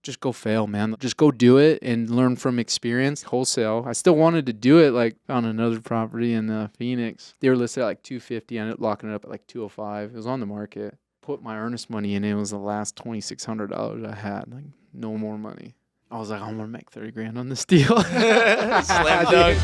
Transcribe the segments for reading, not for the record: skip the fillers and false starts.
just go fail, man. Just go do it and learn from experience. Wholesale. I still wanted to do it. Like, found another property in Phoenix. They were listed at like 250. I ended up locking it up at like 205. It was on the market. Put my earnest money in. It was the last $2,600 I had. Like, no more money. I was like, I'm gonna make 30 grand on this deal. Slam dunk.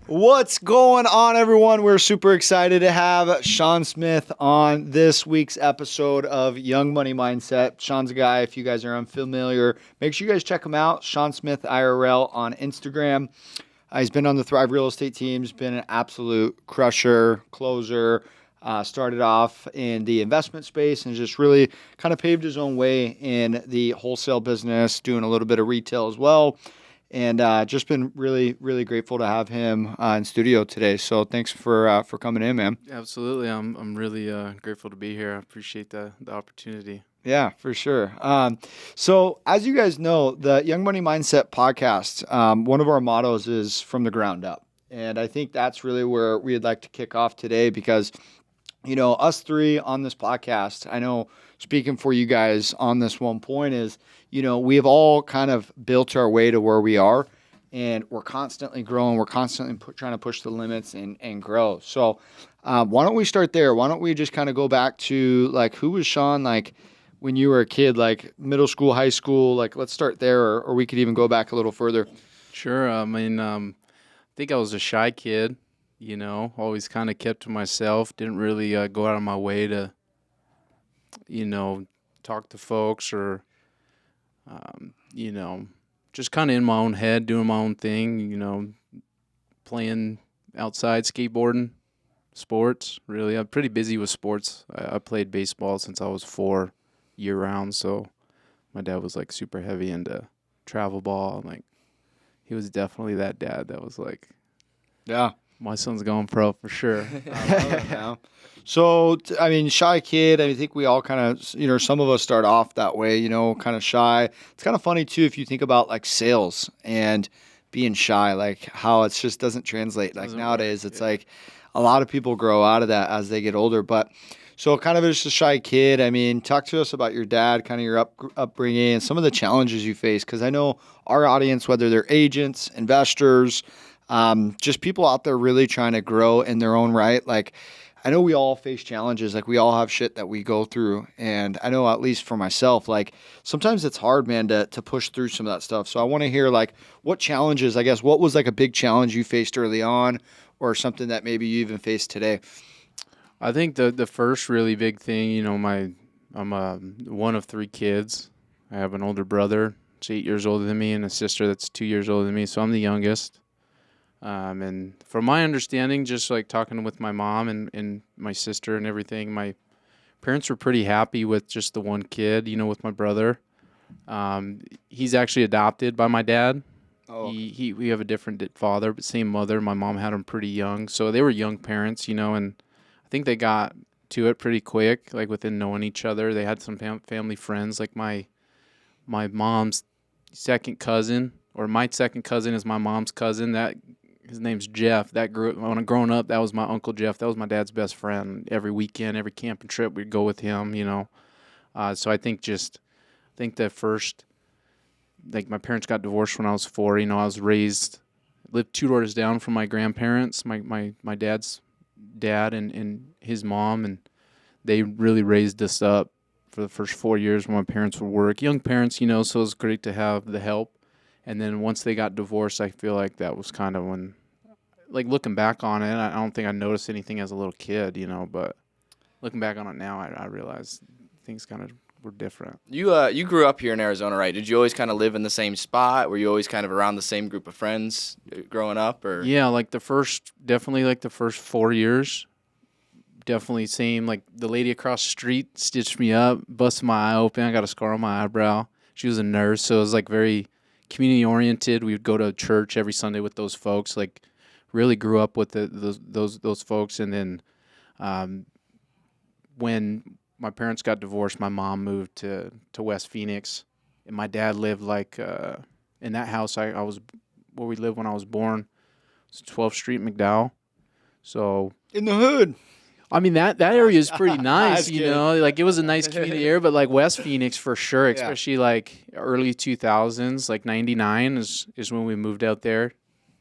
What's going on, everyone? We're super excited to have Sean Smith on this week's episode of Young Money Mindset. Sean's a guy, if you guys are unfamiliar, make sure you guys check him out. Sean Smith IRL on Instagram. He's been on the Thrive Real Estate team. He's been an absolute crusher, closer. Started off in the investment space and just really kind of paved his own way in the wholesale business, doing a little bit of retail as well. And just been really, really grateful to have him in studio today. So thanks for coming in, man. Absolutely. I'm really grateful to be here. I appreciate the opportunity. Yeah, for sure. So as you guys know, the Young Money Mindset podcast, one of our mottos is from the ground up. And I think that's really where we'd like to kick off today because, you know, us three on this podcast, I know speaking for you guys on this one point is, you know, we have all kind of built our way to where we are and we're constantly growing. We're constantly trying to push the limits and grow. So why don't we start there? Why don't we just kind of go back to like, who was Sean like when you were a kid, like middle school, high school? Like, let's start there or we could even go back a little further. Sure. I mean, I think I was a shy kid, you know, always kind of kept to myself. Didn't really go out of my way to, you know, talk to folks or, you know, just kind of in my own head, doing my own thing, you know, playing outside, skateboarding, sports, really. I'm pretty busy with sports. I played baseball since I was 4 year-round, so my dad was, like, super heavy into travel ball. Like, he was definitely that dad that was like, yeah, my son's going pro for sure. I love it, man. So, I mean, shy kid, I think we all kind of, you know, some of us start off that way, you know, kind of shy. It's kind of funny, too, if you think about, like, sales and being shy, like, how it just doesn't translate. Like, nowadays, it's like a lot of people grow out of that as they get older. But so kind of just a shy kid. I mean, talk to us about your dad, kind of your upbringing and some of the challenges you face. Because I know our audience, whether they're agents, investors, just people out there really trying to grow in their own right. Like, I know we all face challenges. Like, we all have shit that we go through. And I know, at least for myself, like, sometimes it's hard, man, to push through some of that stuff. So I want to hear, like, what challenges, I guess, what was, like, a big challenge you faced early on or something that maybe you even face today? I think the first really big thing, you know, I'm one of 3 kids. I have an older brother, that's 8 years older than me, and a sister that's 2 years older than me. So I'm the youngest. And from my understanding, just like talking with my mom and my sister and everything, my parents were pretty happy with just the one kid, you know, with my brother. He's actually adopted by my dad. Oh. We have a different father, but same mother. My mom had him pretty young. So they were young parents, you know, and I think they got to it pretty quick, like within knowing each other. They had some family friends, like my mom's second cousin, or my second cousin is my mom's cousin. His name's Jeff. When I growing up, that was my Uncle Jeff. That was my dad's best friend. Every weekend, every camping trip, we'd go with him, you know. So I think the first, like, my parents got divorced when I was 4. You know, I lived 2 doors down from my grandparents, my dad's dad and his mom, and they really raised us up for the first 4 years when my parents would work. Young parents, you know, so it was great to have the help. And then once they got divorced, I feel like that was kind of when, like, looking back on it, I don't think I noticed anything as a little kid, you know, but looking back on it now, I realize things kind of were different. You grew up here in Arizona, right? Did you always kind of live in the same spot? Were you always kind of around the same group of friends growing up? Or yeah, like the first 4 years, definitely same. Like, the lady across the street stitched me up, busted my eye open. I got a scar on my eyebrow. She was a nurse, so it was like very community oriented. We would go to church every Sunday with those folks. Like, really grew up with those folks. And then when my parents got divorced, my mom moved to West Phoenix, and my dad lived like in that house I was where we lived when I was born. It's 12th Street, McDowell. So in the hood. I mean, that area is pretty nice, That's you good. know, like it was a nice community area, but like West Phoenix for sure, Yeah. especially like early 2000s, like 99 is when we moved out there.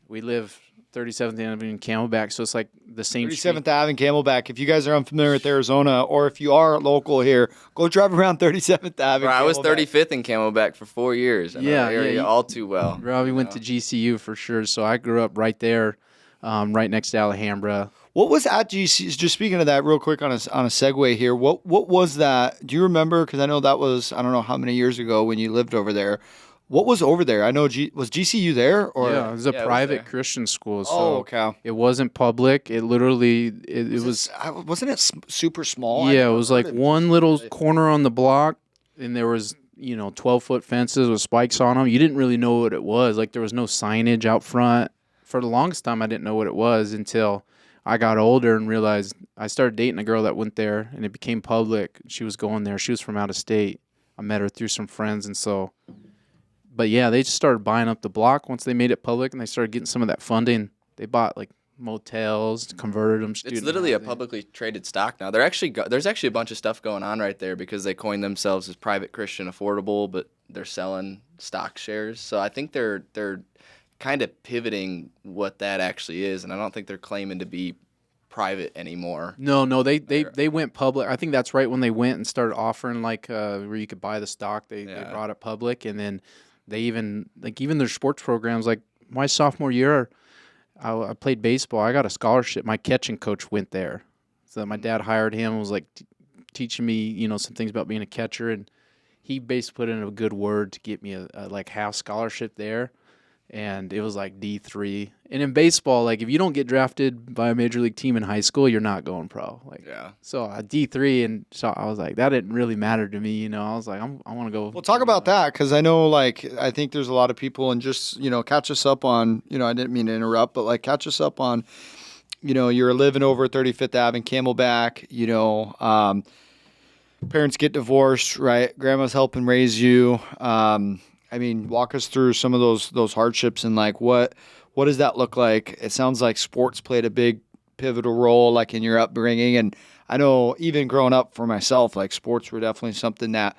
We live 37th Avenue in Camelback, so it's like the same street. 37th Ave and Camelback. If you guys are unfamiliar with Arizona, or if you are local here, go drive around 37th Ave. Bro, I was Camelback. 35th in Camelback for 4 years. I know Yeah, the area yeah, you- all too well. Robbie went to GCU for sure, so I grew up right there, right next to Alhambra. What was at GC? Just speaking of that, real quick on a segue here. What was that? Do you remember? Because I know that was, I don't know how many years ago when you lived over there. What was over there? I know was GCU there or? Yeah, it was a Yeah, it was private there. Christian school, so Oh, okay. it wasn't public. It literally it was Wasn't it super small? yeah, it was like one little corner on the block, and there was 12-foot fences with spikes on them. You didn't really know what it was. Like there was no signage out front. For the longest time, I didn't know what it was until I got older and realized I started dating a girl that went there, and it became public. She was going there. She was from out of state. I met her through some friends, and so. But yeah, they just started buying up the block once they made it public, and they started getting some of that funding. They bought like motels, converted them. It's literally a publicly traded stock now. There's actually a bunch of stuff going on right there because they coined themselves as private Christian affordable, but they're selling stock shares. So I think they're kind of pivoting what that actually is, and I don't think they're claiming to be private anymore. No, they went public. I think that's right when they went and started offering like where you could buy the stock. They brought it public, and then they even their sports programs. Like my sophomore year, I played baseball. I got a scholarship. My catching coach went there, so my dad hired him. Was like teaching me some things about being a catcher, and he basically put in a good word to get me a like half scholarship there. And it was like D3. And in baseball, like if you don't get drafted by a major league team in high school, you're not going pro. Like So D3, and so I was like, that didn't really matter to me. I was like, I want to go. Well, talk about that because I know, like, I think there's a lot of people, and just catch us up on. I didn't mean to interrupt, but like, catch us up on. You're living over 35th Ave in Camelback. Parents get divorced, right? Grandma's helping raise you. I mean, walk us through some of those hardships and like what does that look like? It sounds like sports played a big pivotal role like in your upbringing, and I know even growing up for myself, like sports were definitely something that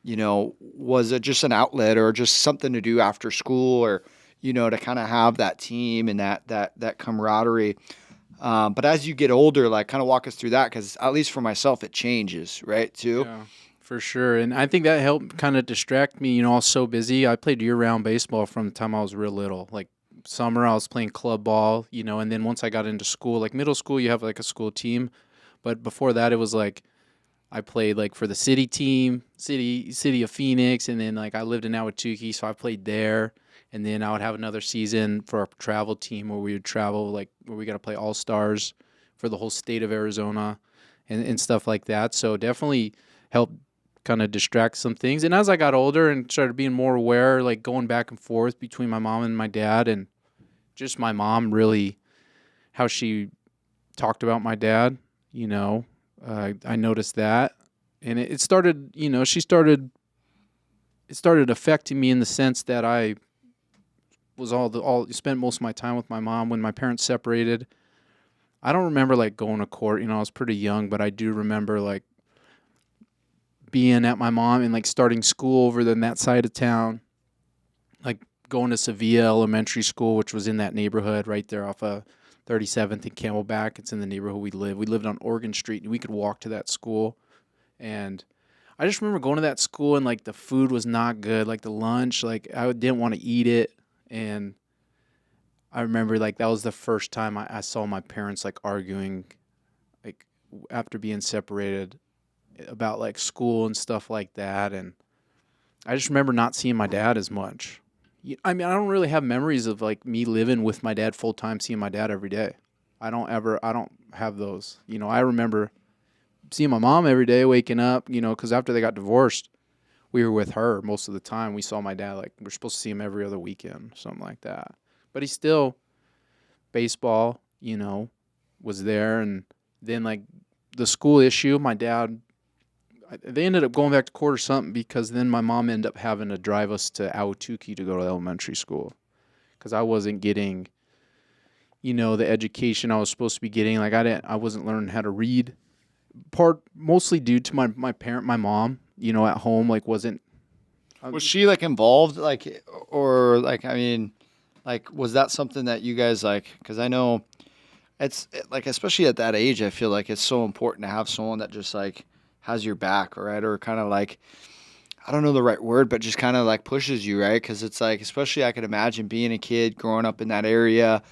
was just an outlet or just something to do after school or to kind of have that team and that camaraderie. But as you get older, like kind of walk us through that because at least for myself, it changes, right? Too. Yeah. For sure. And I think that helped kind of distract me. I was so busy. I played year-round baseball from the time I was real little. Like summer, I was playing club ball, and then once I got into school, like middle school, you have like a school team. But before that, it was like I played like for the city team, city of Phoenix, and then like I lived in Ahwatukee, so I played there. And then I would have another season for our travel team where we would travel, like where we got to play all-stars for the whole state of Arizona and stuff like that. So definitely helped kind of distract some things. And as I got older and started being more aware, like going back and forth between my mom and my dad, and just my mom really, how she talked about my dad, I noticed that. And it started, it started affecting me in the sense that I was spent most of my time with my mom when my parents separated. I don't remember like going to court, I was pretty young, but I do remember like being at my mom and like starting school over in that side of town, like going to Sevilla Elementary School, which was in that neighborhood right there off of 37th and Camelback. It's in the neighborhood we live. We lived on Oregon Street, and we could walk to that school. And I just remember going to that school, and like the food was not good. Like the lunch, like I didn't want to eat it. And I remember like that was the first time I saw my parents like arguing, like after being separated, about like school and stuff like that. And I just remember not seeing my dad as much. I mean, I don't really have memories of like me living with my dad full time, seeing my dad every day. I don't have those. I remember seeing my mom every day, waking up, because after they got divorced, we were with her most of the time. We saw my dad, like we're supposed to see him every other weekend, something like that. But he still, baseball, was there. And then like the school issue, my dad, they ended up going back to court or something because then my mom ended up having to drive us to Ahwatukee to go to elementary school because I wasn't getting, the education I was supposed to be getting. Like I wasn't learning how to read. Mostly due to my mom, at home, like wasn't. Was she like involved, like, or like, I mean, like, was that something that you guys like? Because I know like, especially at that age, I feel like it's so important to have someone that just like has your back, right? Or kind of like, I don't know the right word, but just kind of like pushes you, right? Because it's like, especially I could imagine being a kid growing up in that area.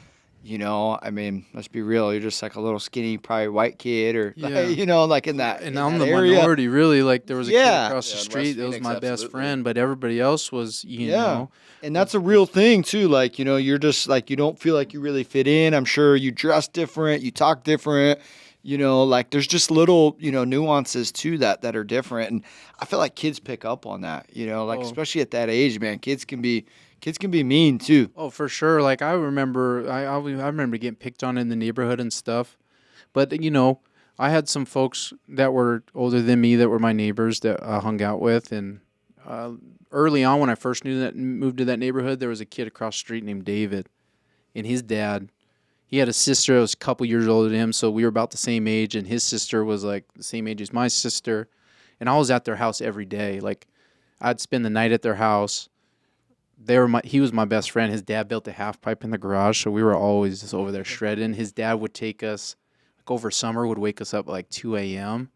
I mean, let's be real. You're just like a little skinny, probably white kid, or Yeah. like in that And in I'm that the area. minority, really. Like there was a kid Yeah, across the Yeah, in street West that was Phoenix, my best absolutely. friend, but everybody else was, yeah. And that's a real thing too. Like, you're just like, you don't feel like you really fit in. I'm sure you dress different, you talk different. Like there's just little, nuances to that are different. And I feel like kids pick up on that. Like Oh, especially at that age, man. Kids can be mean too. oh, for sure. Like I remember, I remember getting picked on in the neighborhood and stuff. But I had some folks that were older than me that were my neighbors that I hung out with, and uh, early on when I first moved to that neighborhood, there was a kid across the street named David, and his dad. He had a sister that was a couple years older than him, so we were about the same age, and his sister was like the same age as my sister, and I was at their house every day. Like I'd spend the night at their house. He was my best friend. His dad built a half pipe in the garage, so we were always just over there shredding. His dad would take us, like over summer, would wake us up at like 2 a.m.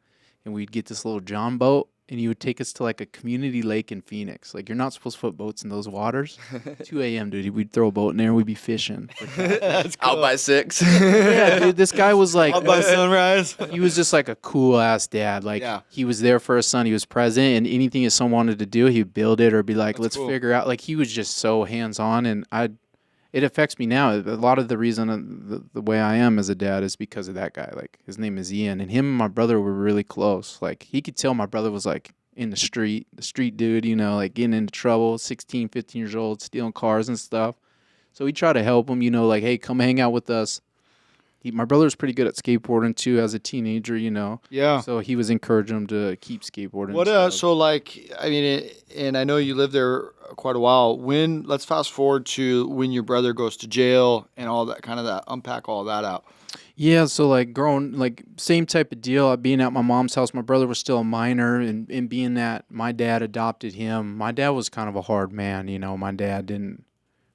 and we'd get this little John boat, and he would take us to like a community lake in Phoenix. Like you're not supposed to put boats in those waters. 2 a.m., dude. We'd throw a boat in there and we'd be fishing. That's cool. Out by 6. Yeah, dude. This guy was like, Out by sunrise. he was just like a cool ass dad. Like Yeah. he was there for his son. He was present, and anything his son wanted to do, he'd build it or be like, That's "Let's cool. figure out." Like he was just so hands on, and it affects me now. A lot of the reason the way I am as a dad is because of that guy. Like his name is Ian, and him and my brother were really close. Like he could tell my brother was like in the street dude, like getting into trouble, 16, 15 years old, stealing cars and stuff. So we try to help him, like, hey, come hang out with us. My brother was pretty good at skateboarding too as a teenager, Yeah. So he was encouraging him to keep skateboarding. What and stuff. so like, I mean, and I know you lived there quite a while. Let's fast forward to when your brother goes to jail and all that, kind of that, unpack all that out. Yeah, so like growing, like same type of deal. Being at my mom's house, my brother was still a minor, and being that my dad adopted him. My dad was kind of a hard man, My dad didn't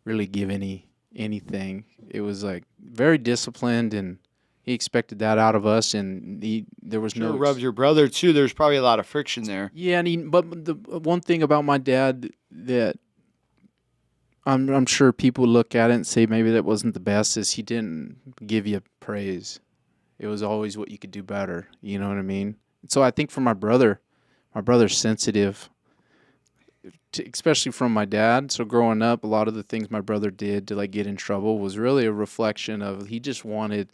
really give anything. It was like very disciplined, and he expected that out of us, and there was Sure, no rub your brother too. There's probably a lot of friction there. Yeah, but the one thing about my dad that I'm sure people look at it and say maybe that wasn't the best is he didn't give you praise. It was always what you could do better. You know what I mean? So I think for my brother's sensitive, especially from my dad. So growing up, a lot of the things my brother did to like get in trouble was really a reflection of he just wanted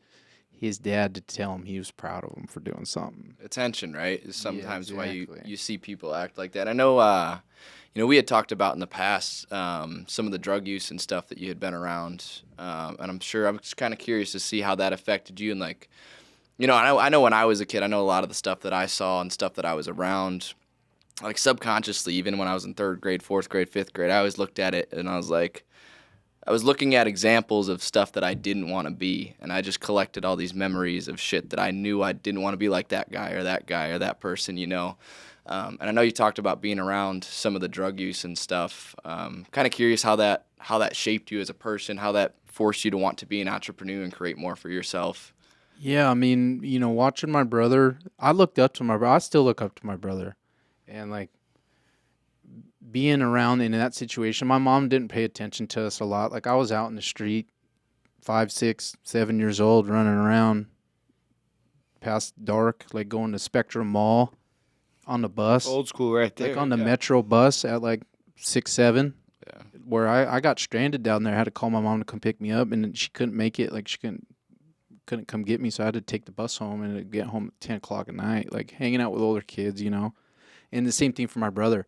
his dad to tell him he was proud of him for doing something. Attention, right, is sometimes why exactly. you see people act like that. I know, we had talked about in the past some of the drug use and stuff that you had been around, and I'm just kind of curious to see how that affected you. And like, I know when I was a kid, I know a lot of the stuff that I saw and stuff that I was around, like subconsciously, even when I was in 3rd grade, 4th grade, 5th grade, I always looked at it and I was looking at examples of stuff that I didn't want to be, and I just collected all these memories of shit that I knew I didn't want to be like that guy or that person, And I know you talked about being around some of the drug use and stuff. Kind of curious how that shaped you as a person, how that forced you to want to be an entrepreneur and create more for yourself. Yeah, I mean, watching my brother, I looked up to my brother. I still look up to my brother, and like being around in that situation, my mom didn't pay attention to us a lot. Like I was out in the street, 5, 6, 7 years old, running around past dark, like going to Spectrum Mall on the bus, Old school, right there. like on the yeah. Metro bus at like 6, 7. Yeah. Where I got stranded down there. I had to call my mom to come pick me up, and she couldn't make it. Like she couldn't come get me, so I had to take the bus home and get home at 10 o'clock at night, like hanging out with older kids, And the same thing for my brother.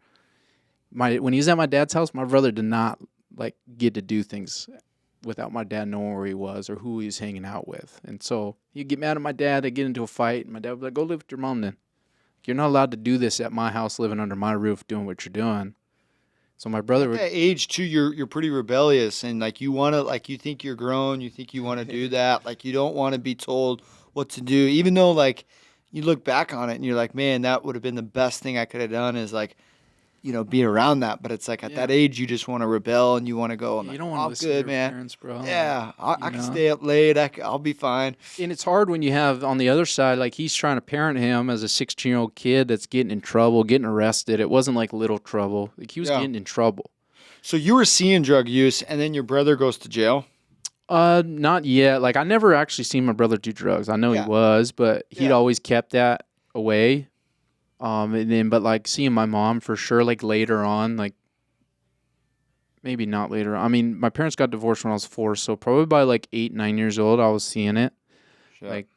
When he was at my dad's house, my brother did not like get to do things without my dad knowing where he was or who he was hanging out with. And so he'd get mad at my dad, they'd get into a fight, and my dad would be like, go live with your mom then. You're not allowed to do this at my house, living under my roof, doing what you're doing. So my brother At would, that age too, you're pretty rebellious, and like you want to, like you think you're grown, you think you want to do that, like you don't want to be told what to do, even though like you look back on it and you're like, man, that would have been the best thing I could have done is like, be around that. But it's like at yeah, that age, you just want to rebel and you want to go. I'm you like, don't want to I'm listen to good, your man. parents, bro. And, Yeah, you I can know, stay up late. I'll be fine. and it's hard when you have on the other side, like he's trying to parent him as a 16-year-old kid that's getting in trouble, getting arrested. It wasn't like little trouble. Like he was Yeah. getting in trouble. So you were seeing drug use, and then your brother goes to jail. Not yet. Like I never actually seen my brother do drugs. I know he Yeah. was, but he'd Yeah. always kept that away. And then, but like seeing my mom for sure, like later on, like maybe not later. I mean, my parents got divorced when I was 4, so probably by like 8, 9 years old, I was seeing it. Sure. Like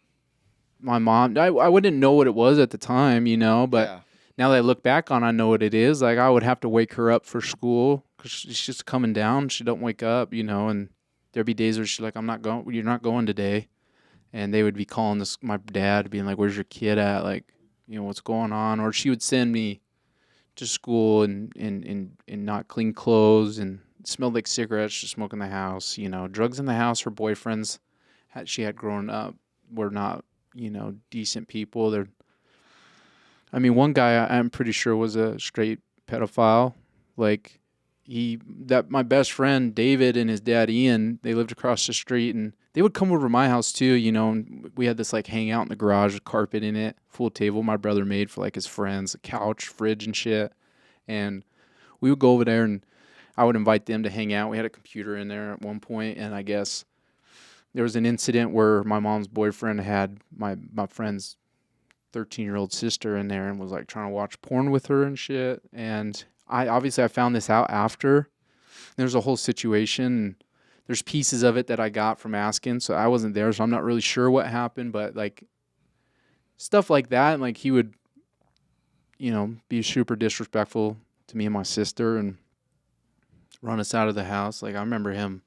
my mom, I wouldn't know what it was at the time, but Yeah. now that I look back on, I know what it is. Like I would have to wake her up for school because she's just coming down. She don't wake up, and there'd be days where she's like, "I'm not going. You're not going today," and they would be calling my dad, being like, "Where's your kid at? Like, what's going on?" Or she would send me to school and not clean clothes and smelled like cigarettes, just smoke in the house. Drugs in the house. Her boyfriends she had growing up were not decent people. One guy I'm pretty sure was a straight pedophile. Like my best friend David and his dad Ian, they lived across the street and they would come over to my house too, and we had this like hangout in the garage with carpet in it, full table my brother made for like his friends, a couch, fridge and shit. And we would go over there and I would invite them to hang out. We had a computer in there at one point, and I guess there was an incident where my mom's boyfriend had my friend's 13-year-old sister in there and was like trying to watch porn with her and shit. And I found this out after. There's a whole situation. There's pieces of it that I got from asking, so I wasn't there, so I'm not really sure what happened. But like stuff like that, and like he would, be super disrespectful to me and my sister and run us out of the house. Like I remember him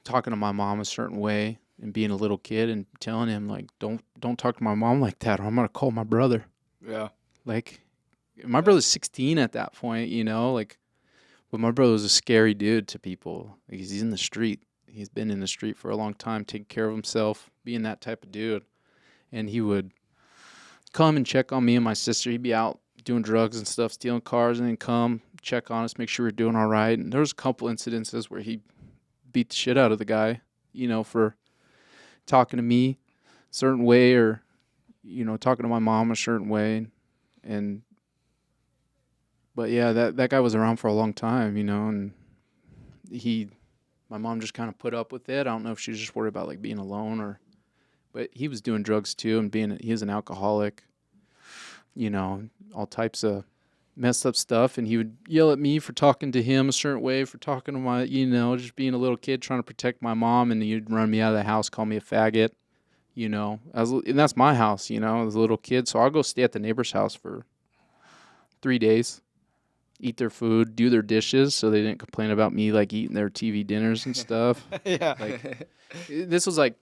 talking to my mom a certain way and being a little kid and telling him like, don't talk to my mom like that, or I'm gonna call my brother. Yeah. Like my brother's 16 at that point, like, but my brother was a scary dude to people. Like he's in the street. He's been in the street for a long time, taking care of himself, being that type of dude. And he would come and check on me and my sister. He'd be out doing drugs and stuff, stealing cars, and then come check on us, make sure we're doing all right. And there was a couple incidences where he beat the shit out of the guy, for talking to me a certain way or, talking to my mom a certain way. But yeah, that guy was around for a long time, and my mom just kind of put up with it. I don't know if she was just worried about like being alone but he was doing drugs too and he was an alcoholic, all types of messed up stuff. And he would yell at me for talking to him a certain way, for talking to my, just being a little kid trying to protect my mom. And he'd run me out of the house, call me a faggot, and that's my house, as a little kid. So I'll go stay at the neighbor's house for 3 days. Eat their food, do their dishes, so they didn't complain about me like eating their TV dinners and stuff. Yeah. Like this was like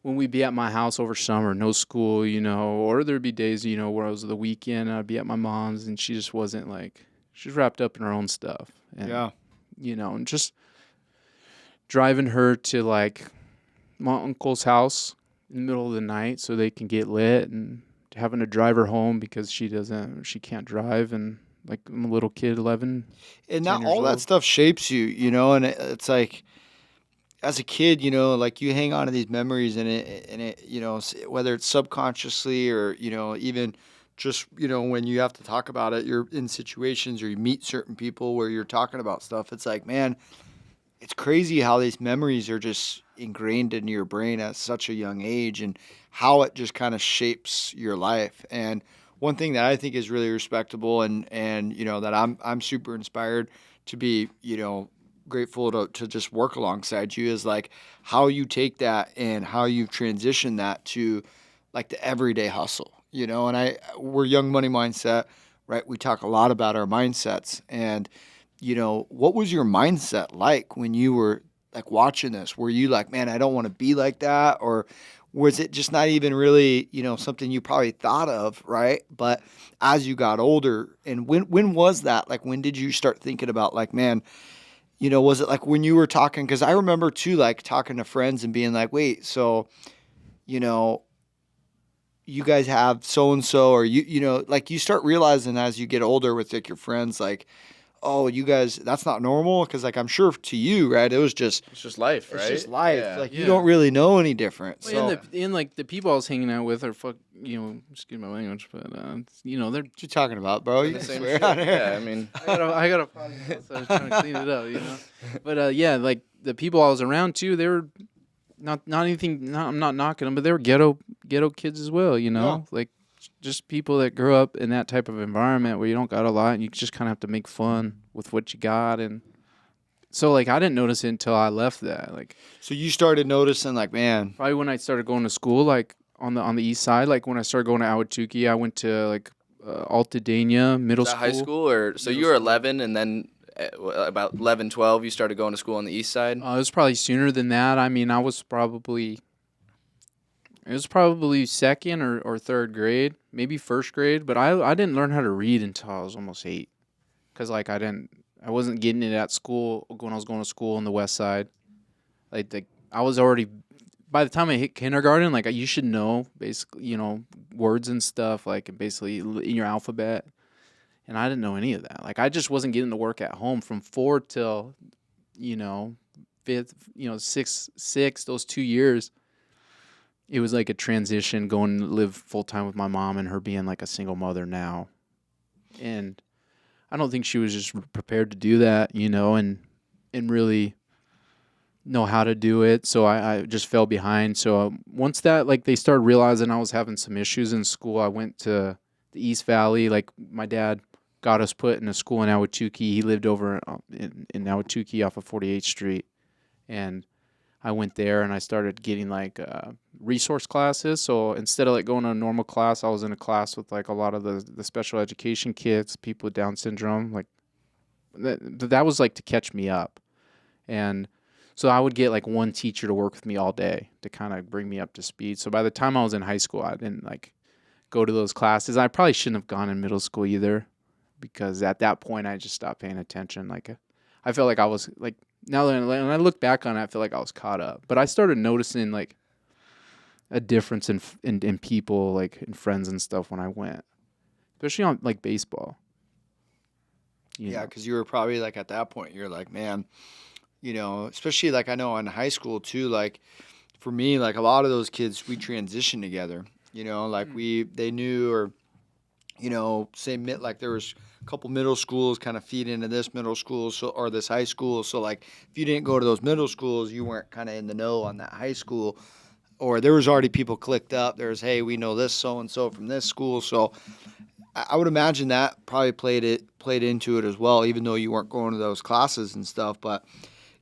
when we'd be at my house over summer, no school, or there'd be days, where it was the weekend, I'd be at my mom's and she just wasn't like, she's wrapped up in her own stuff. And, Yeah. And just driving her to like my uncle's house in the middle of the night so they can get lit, and having to drive her home because she can't drive, and like I'm a little kid, 11. And 10 now years all that old. stuff shapes you, and it's like as a kid, like you hang on to these memories and it, whether it's subconsciously or, even just, when you have to talk about it, you're in situations or you meet certain people where you're talking about stuff. It's like, man, it's crazy how these memories are just ingrained into your brain at such a young age and how it just kind of shapes your life. And one thing that I think is really respectable and that I'm super inspired to be, grateful to just work alongside you is like how you take that and how you transition that to like the everyday hustle, and we're Young Money Mindset, right? We talk a lot about our mindsets and, what was your mindset like when you were like watching this? Were you like, man, I don't want to be like that? Or was it just not even really, something you probably thought of, right? But as you got older, and when was that? Like, when did you start thinking about, like, man, was it like when you were talking? Because I remember too, like, talking to friends and being like, wait, so, you know, you guys have so and so, or like you start realizing as you get older with like your friends, like, oh, you guys, that's not normal. Because like I'm sure to you, right, It's just life, right? it's just life. Yeah. Like you Yeah. don't really know any different. Well, So and like the people I was hanging out with are excuse my language, but they're. what you talking about, bro? Doing You the can same swear shit. on here. Yeah, I mean, I got a potty mouth, so I was trying to clean it up. But yeah, like the people I was around too, they were not anything. I'm not knocking them, but they were ghetto kids as well. Yeah. Like just people that grew up in that type of environment where you don't got a lot, and you just kind of have to make fun with what you got. And so like I didn't notice it until I left that. Like So you started noticing, like, man, probably when I started going to school, like on the east side, like when I started going to Ahwatukee, I went to like Altadena Middle was that School. high school or so Middle you were school. 11 and then about 11, 12, you started going to school on the east side? It was probably sooner than that. I mean, it was probably second or third grade, maybe first grade. But I didn't learn how to read until I was almost 8, because like I wasn't getting it at school when I was going to school on the west side. Like I was already, by the time I hit kindergarten, like you should know basically words and stuff like basically in your alphabet. And I didn't know any of that. Like I just wasn't getting to work at home from 4 till, fifth, six, those 2 years. It was like a transition going to live full time with my mom and her being like a single mother now. And I don't think she was just prepared to do that, and really know how to do it. So I just fell behind. So once that, like they started realizing I was having some issues in school, I went to the East Valley. Like my dad got us put in a school in Ahwatukee. He lived over in Ahwatukee off of 48th Street. And I went there and I started getting like resource classes. So instead of like going to a normal class, I was in a class with like a lot of the special education kids, people with Down syndrome. Like that was like to catch me up. And so I would get like one teacher to work with me all day to kind of bring me up to speed. So by the time I was in high school, I didn't like go to those classes. I probably shouldn't have gone in middle school either, because at that point I just stopped paying attention. Like I felt like I was like, now that when I look back on it, I feel like I was caught up. But I started noticing like a difference in people, like in friends and stuff when I went, especially on like baseball. yeah, because you were probably like at that point, you're like, man, especially like I know in high school too, like for me, like a lot of those kids, we transitioned together, like they knew, or, like there was a couple middle schools kind of feed into this middle school, or this high school. So like if you didn't go to those middle schools, you weren't kind of in the know on that high school, or there was already people clicked up. There's, hey, we know this so-and-so from this school. So I would imagine that probably played into it as well, even though you weren't going to those classes and stuff. But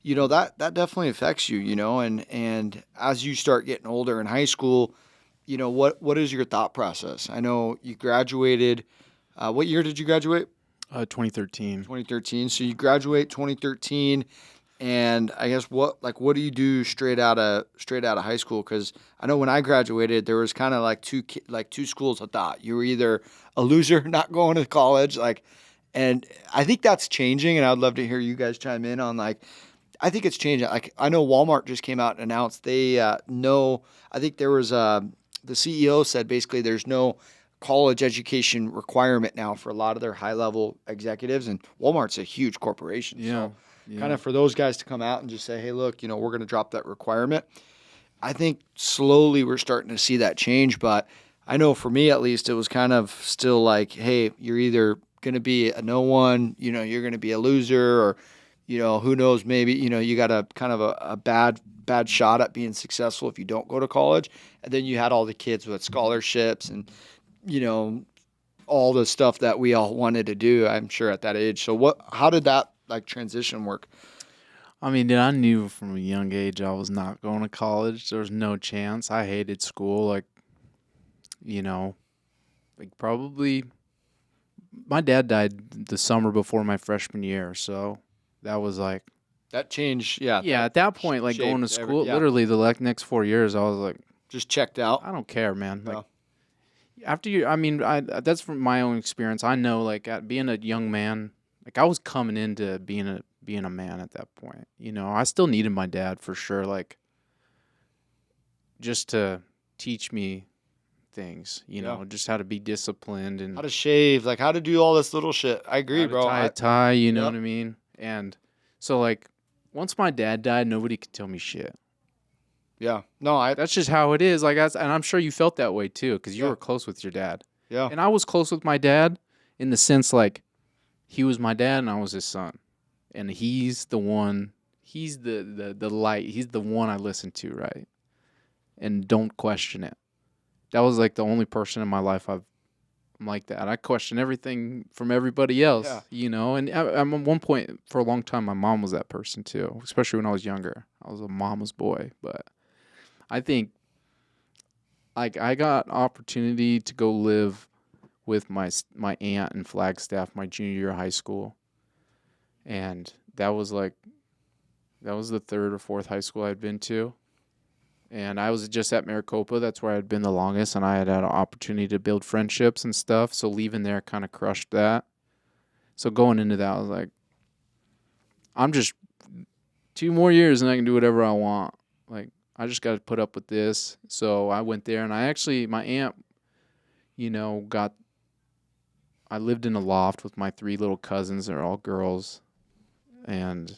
that definitely affects you, and as you start getting older in high school, what is your thought process? I know you graduated. What year did you graduate? 2013. 2013. So you graduate 2013, and I guess what do you do straight out of high school? Because I know when I graduated, there was kind of like two schools of thought. You were either a loser, not going to college, and I think that's changing. And I'd love to hear you guys chime in on I think it's changing. Like I know Walmart just came out and announced they know. I think there was the CEO said basically there's no college education requirement now for a lot of their high level executives, and Walmart's a huge corporation. Yeah. So kind of for those guys to come out and just say, hey, look, we're going to drop that requirement. I think slowly we're starting to see that change, but I know for me at least, it was kind of still like, hey, you're either going to be a no one, you're going to be a loser, or who knows, maybe, you got a kind of a bad shot at being successful if you don't go to college. And then you had all the kids with scholarships and, all the stuff that we all wanted to do, I'm sure, at that age. So how did that transition work? I mean, I knew from a young age I was not going to college. There was no chance. I hated school. Probably my dad died the summer before my freshman year. So that was like, that changed. Yeah. yeah, at that point, like going to shaped school, yeah. literally the next 4 years, I was like, Just checked out. I don't care, man. Yeah. Like after you, I mean, that's from my own experience. I know, like at being a young man, like I was coming into being a man at that point. You know, I still needed my dad for sure, like just to teach me things. You Yeah. know, just how to be disciplined and How to shave, like how to do all this little shit. I agree, how to bro. tie a tie. You know Yep. what I mean? And so, like, once my dad died, nobody could tell me shit. Yeah. No, I. That's just how it is. Like, and I'm sure you felt that way too, because you Yeah. were close with your dad. Yeah. And I was close with my dad in the sense like he was my dad and I was his son. And he's the one, he's the light. He's the one I listen to, right? And don't question it. That was like the only person in my life I'm like that. I question everything from everybody else, Yeah. you know? And at one point, for a long time, my mom was that person too, especially when I was younger. I was a mama's boy. But I think like I got opportunity to go live with my aunt in Flagstaff my junior year of high school, and that was the third or fourth high school I'd been to, and I was just at Maricopa. That's where I'd been the longest, and I had an opportunity to build friendships and stuff. So leaving there kind of crushed that. So going into that, I was like, I'm just 2 more years and I can do whatever I want. Like I just got to put up with this. So I went there, and my aunt, you know, I lived in a loft with my 3 little cousins. They're all girls. And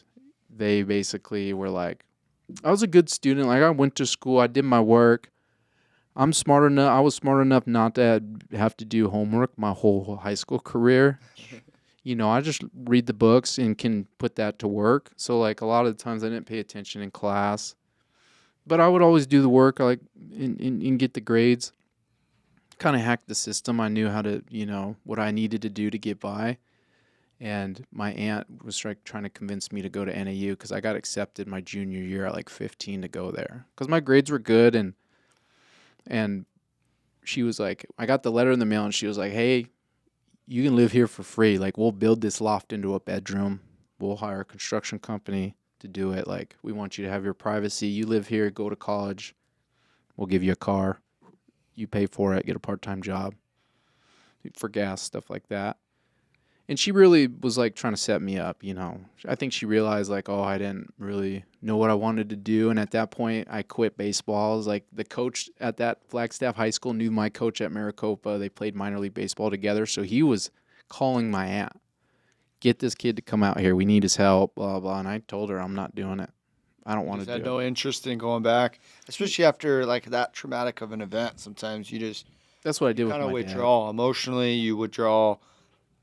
they basically were like, I was a good student. Like I went to school. I did my work. I was smart enough not to have to do homework my whole high school career. You know, I just read the books and can put that to work. So like a lot of the times I didn't pay attention in class. But I would always do the work, like, and get the grades. Kind of hacked the system. I knew how to, you know, what I needed to do to get by. And my aunt was trying to convince me to go to NAU because I got accepted my junior year at like 15 to go there because my grades were good. And she was like, I got the letter in the mail, and she was like, hey, you can live here for free. Like, we'll build this loft into a bedroom. We'll hire a construction company to do it. Like, we want you to have your privacy. You live here, go to college. We'll give you a car. You pay for it, get a part-time job for gas, stuff like that. And she really was like trying to set me up, you know. I think she realized like, oh, I didn't really know what I wanted to do. And at that point, I quit baseball. I was like the coach at that Flagstaff High School knew my coach at Maricopa. They played minor league baseball together. So he was calling my aunt, get this kid to come out here. We need his help, blah, blah. And I told her I'm not doing it. I don't want to do had it. no interest in going back, especially after like that traumatic of an event. Sometimes you just That's what I did with kind of my dad. withdraw emotionally. You withdraw,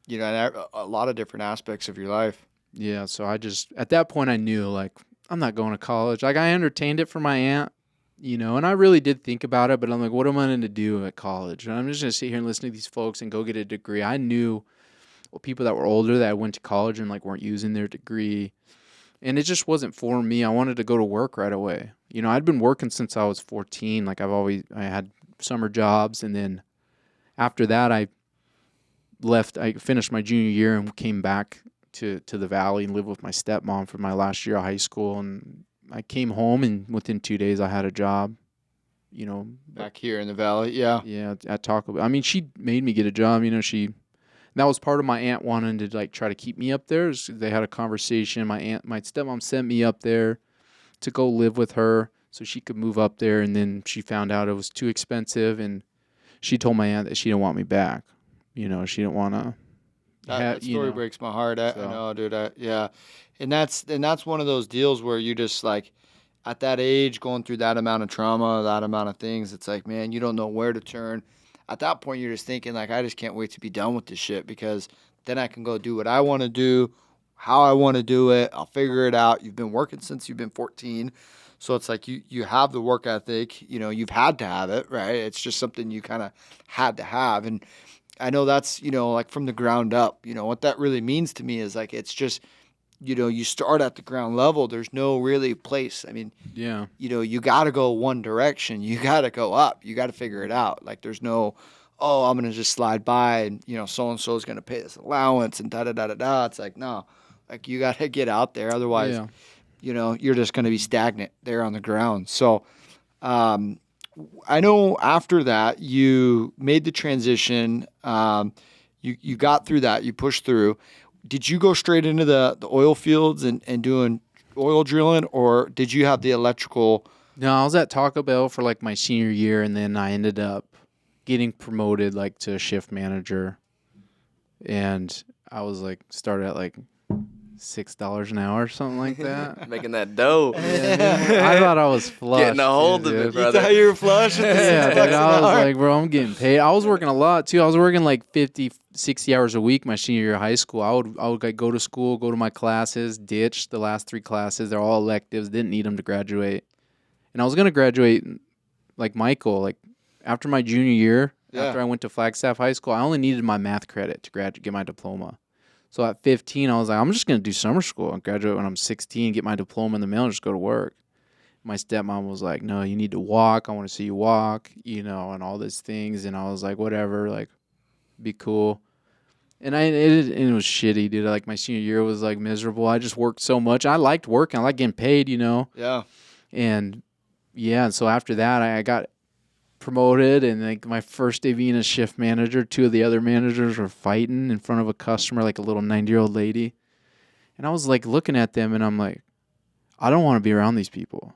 you know, and a lot of different aspects of your life. Yeah, so I just, at that point I knew, like, I'm not going to college. Like, I entertained it for my aunt, you know, and I really did think about it, but I'm like, what am I going to do at college? And I'm just going to sit here and listen to these folks and go get a degree. I knew people that were older that went to college and, like, weren't using their degree, and it just wasn't for me. I wanted to go to work right away. You know, I'd been working since I was 14. Like, I had summer jobs, and then after that, I finished my junior year and came back to the valley and lived with my stepmom for my last year of high school. And I came home, and within 2 days I had a job, you know. Back here in the valley, yeah. Yeah, at Taco Bell. I mean, she made me get a job, you know. That was part of my aunt wanting to like try to keep me up there. They had a conversation. My stepmom sent me up there to go live with her so she could move up there, and then she found out it was too expensive, and she told my aunt that she didn't want me back. You know, she didn't want to. That story breaks my heart. I know, dude. Yeah, and that's one of those deals where you just like, at that age, going through that amount of trauma, that amount of things. It's like, man, you don't know where to turn. At that point, you're just thinking like, I just can't wait to be done with this shit because then I can go do what I want to do, how I want to do it. I'll figure it out. You've been working since you've been 14. So it's like you have the work ethic, you know, you've had to have it, right? It's just something you kind of had to have. And I know that's, you know, like from the ground up, you know, what that really means to me is like, it's just, you know, you start at the ground level. There's no really place. I mean, Yeah. you know, you got to go one direction. You got to go up. You got to figure it out. Like there's no, oh, I'm going to just slide by and, you know, so-and-so is going to pay this allowance and da-da-da-da-da. It's like, no, like you got to get out there. Otherwise, Yeah. you know, you're just going to be stagnant there on the ground. So, I know after that you made the transition. You got through that. You pushed through. Did you go straight into the oil fields and doing oil drilling, or did you have the electrical? No, I was at Taco Bell for like my senior year, and then I ended up getting promoted like to a shift manager, and I was like started at like $6 an hour or something like that. Making that dough. I thought I was flush. Getting a hold of dude. it, brother. You thought you were flush with the Yeah, $6 dude, an I was hour? like, bro, I'm getting paid. I was working a lot too. I was working like 50, 60 hours a week my senior year of high school. I would like go to school, go to my classes, ditch the last 3 classes. They're all electives. Didn't need them to graduate. And I was gonna graduate like Michael, like after my junior year, after I went to Flagstaff High School. I only needed my math credit to get my diploma. So at 15, I was like, I'm just going to do summer school and graduate when I'm 16, get my diploma in the mail, and just go to work. My stepmom was like, no, you need to walk. I want to see you walk, and all these things. And I was like, whatever, like, be cool. And it was shitty, dude. Like, my senior year was, like, miserable. I just worked so much. I liked working. I liked getting paid, Yeah. And, yeah, so after that, I got promoted, and like my first day being a shift manager, 2 of the other managers were fighting in front of a customer, like a little 90-year-old lady. And I was like looking at them, and I'm like, I don't want to be around these people.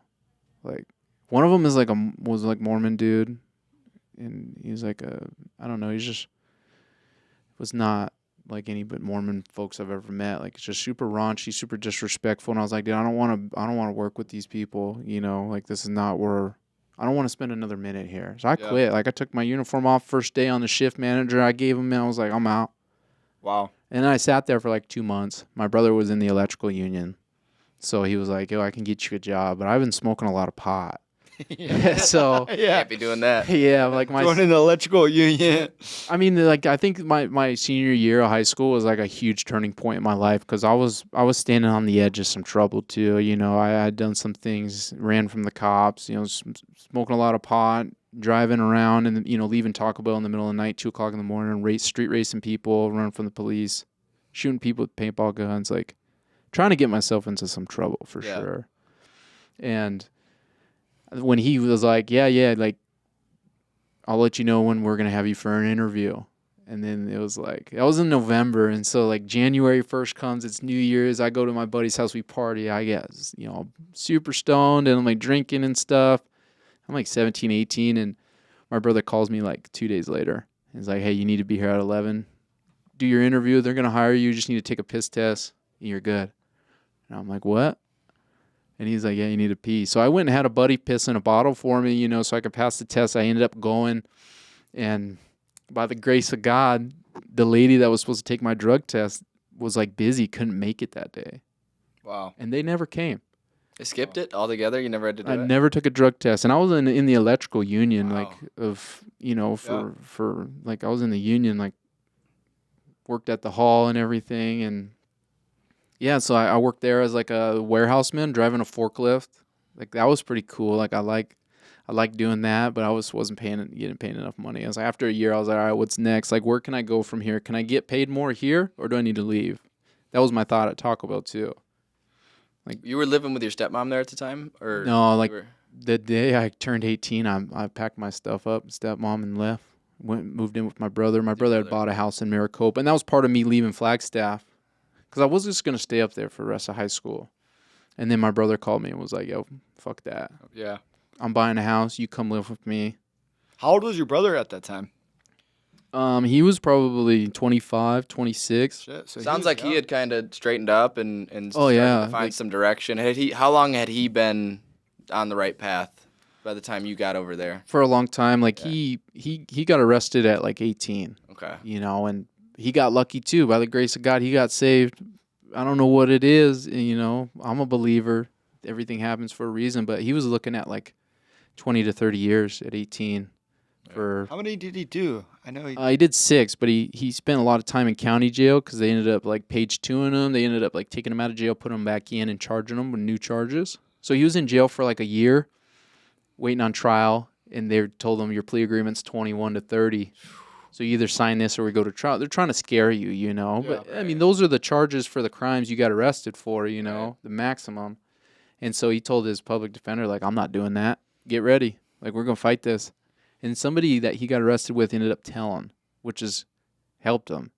Like, one of them is like was like Mormon dude, and he's like I don't know, was not like any but Mormon folks I've ever met. Like, it's just super raunchy, super disrespectful. And I was like, dude, I don't want to work with these people. Like, this is not where. I don't want to spend another minute here. So I quit. Like, I took my uniform off first day on the shift manager. I gave him, and I was like, I'm out. Wow. And then I sat there for like 2 months. My brother was in the electrical union. So he was like, yo, I can get you a job. But I've been smoking a lot of pot. So Can't be doing that. yeah, like Going in the electrical union. I mean, like, I think my senior year of high school was like a huge turning point in my life, because I was standing on the edge of some trouble too. I had done some things, ran from the cops, smoking a lot of pot, driving around, and leaving Taco Bell in the middle of the night, 2 o'clock in the morning, street racing people, running from the police, shooting people with paintball guns, like trying to get myself into some trouble for sure. And when he was like, yeah, like, I'll let you know when we're going to have you for an interview. And then it was like, that was in November. And so like January 1st comes, it's New Year's. I go to my buddy's house, we party. I get, super stoned, and I'm like drinking and stuff. I'm like 17, 18. And my brother calls me like 2 days later. He's like, hey, you need to be here at 11. Do your interview. They're going to hire you. You just need to take a piss test, and you're good. And I'm like, what? And he's like, yeah, you need to pee. So I went and had a buddy piss in a bottle for me, so I could pass the test. I ended up going, and by the grace of God, the lady that was supposed to take my drug test was like busy, couldn't make it that day. Wow. And they never came. They skipped it altogether? You never had to do I it? never took a drug test. And I was in the electrical union, Wow. like, for like, I was in the union, like, worked at the hall and everything. And yeah, so I worked there as like a warehouseman, driving a forklift. Like, that was pretty cool. Like, I like doing that, but I wasn't getting paid enough money. I was like, after a year, I was like, all right, what's next? Like, where can I go from here? Can I get paid more here, or do I need to leave? That was my thought at Taco Bell too. Like, you were living with your stepmom there at the time, or no? Like, the day I turned 18, I packed my stuff up, stepmom, and left. Moved in with my brother. My brother had bought a house in Maricopa, and that was part of me leaving Flagstaff, because I was just gonna stay up there for the rest of high school. And then my brother called me and was like, yo, fuck that. Yeah. I'm buying a house. You come live with me. How old was your brother at that time? He was probably 25, 26. Shit, so sounds like he had kind of straightened up and Oh, started yeah. to find Like, some direction. How long had he been on the right path by the time you got over there? for a long time. Like, Yeah. he got arrested at like 18, Okay. and he got lucky too. By the grace of God, he got saved. I don't know what it is. I'm a believer. Everything happens for a reason, but he was looking at like 20 to 30 years at 18 for. How many did he do? I know He did 6, but he spent a lot of time in county jail, because they ended up like page 2ing him. They ended up like taking him out of jail, putting him back in, and charging him with new charges. So he was in jail for like a year, waiting on trial, and they told him your plea agreement's 21 to 30. So you either sign this or we go to trial. They're trying to scare you, But I mean, those are the charges for the crimes you got arrested for, the maximum. And so he told his public defender, like, I'm not doing that. Get ready. Like, we're going to fight this. And somebody that he got arrested with ended up telling, which has helped him.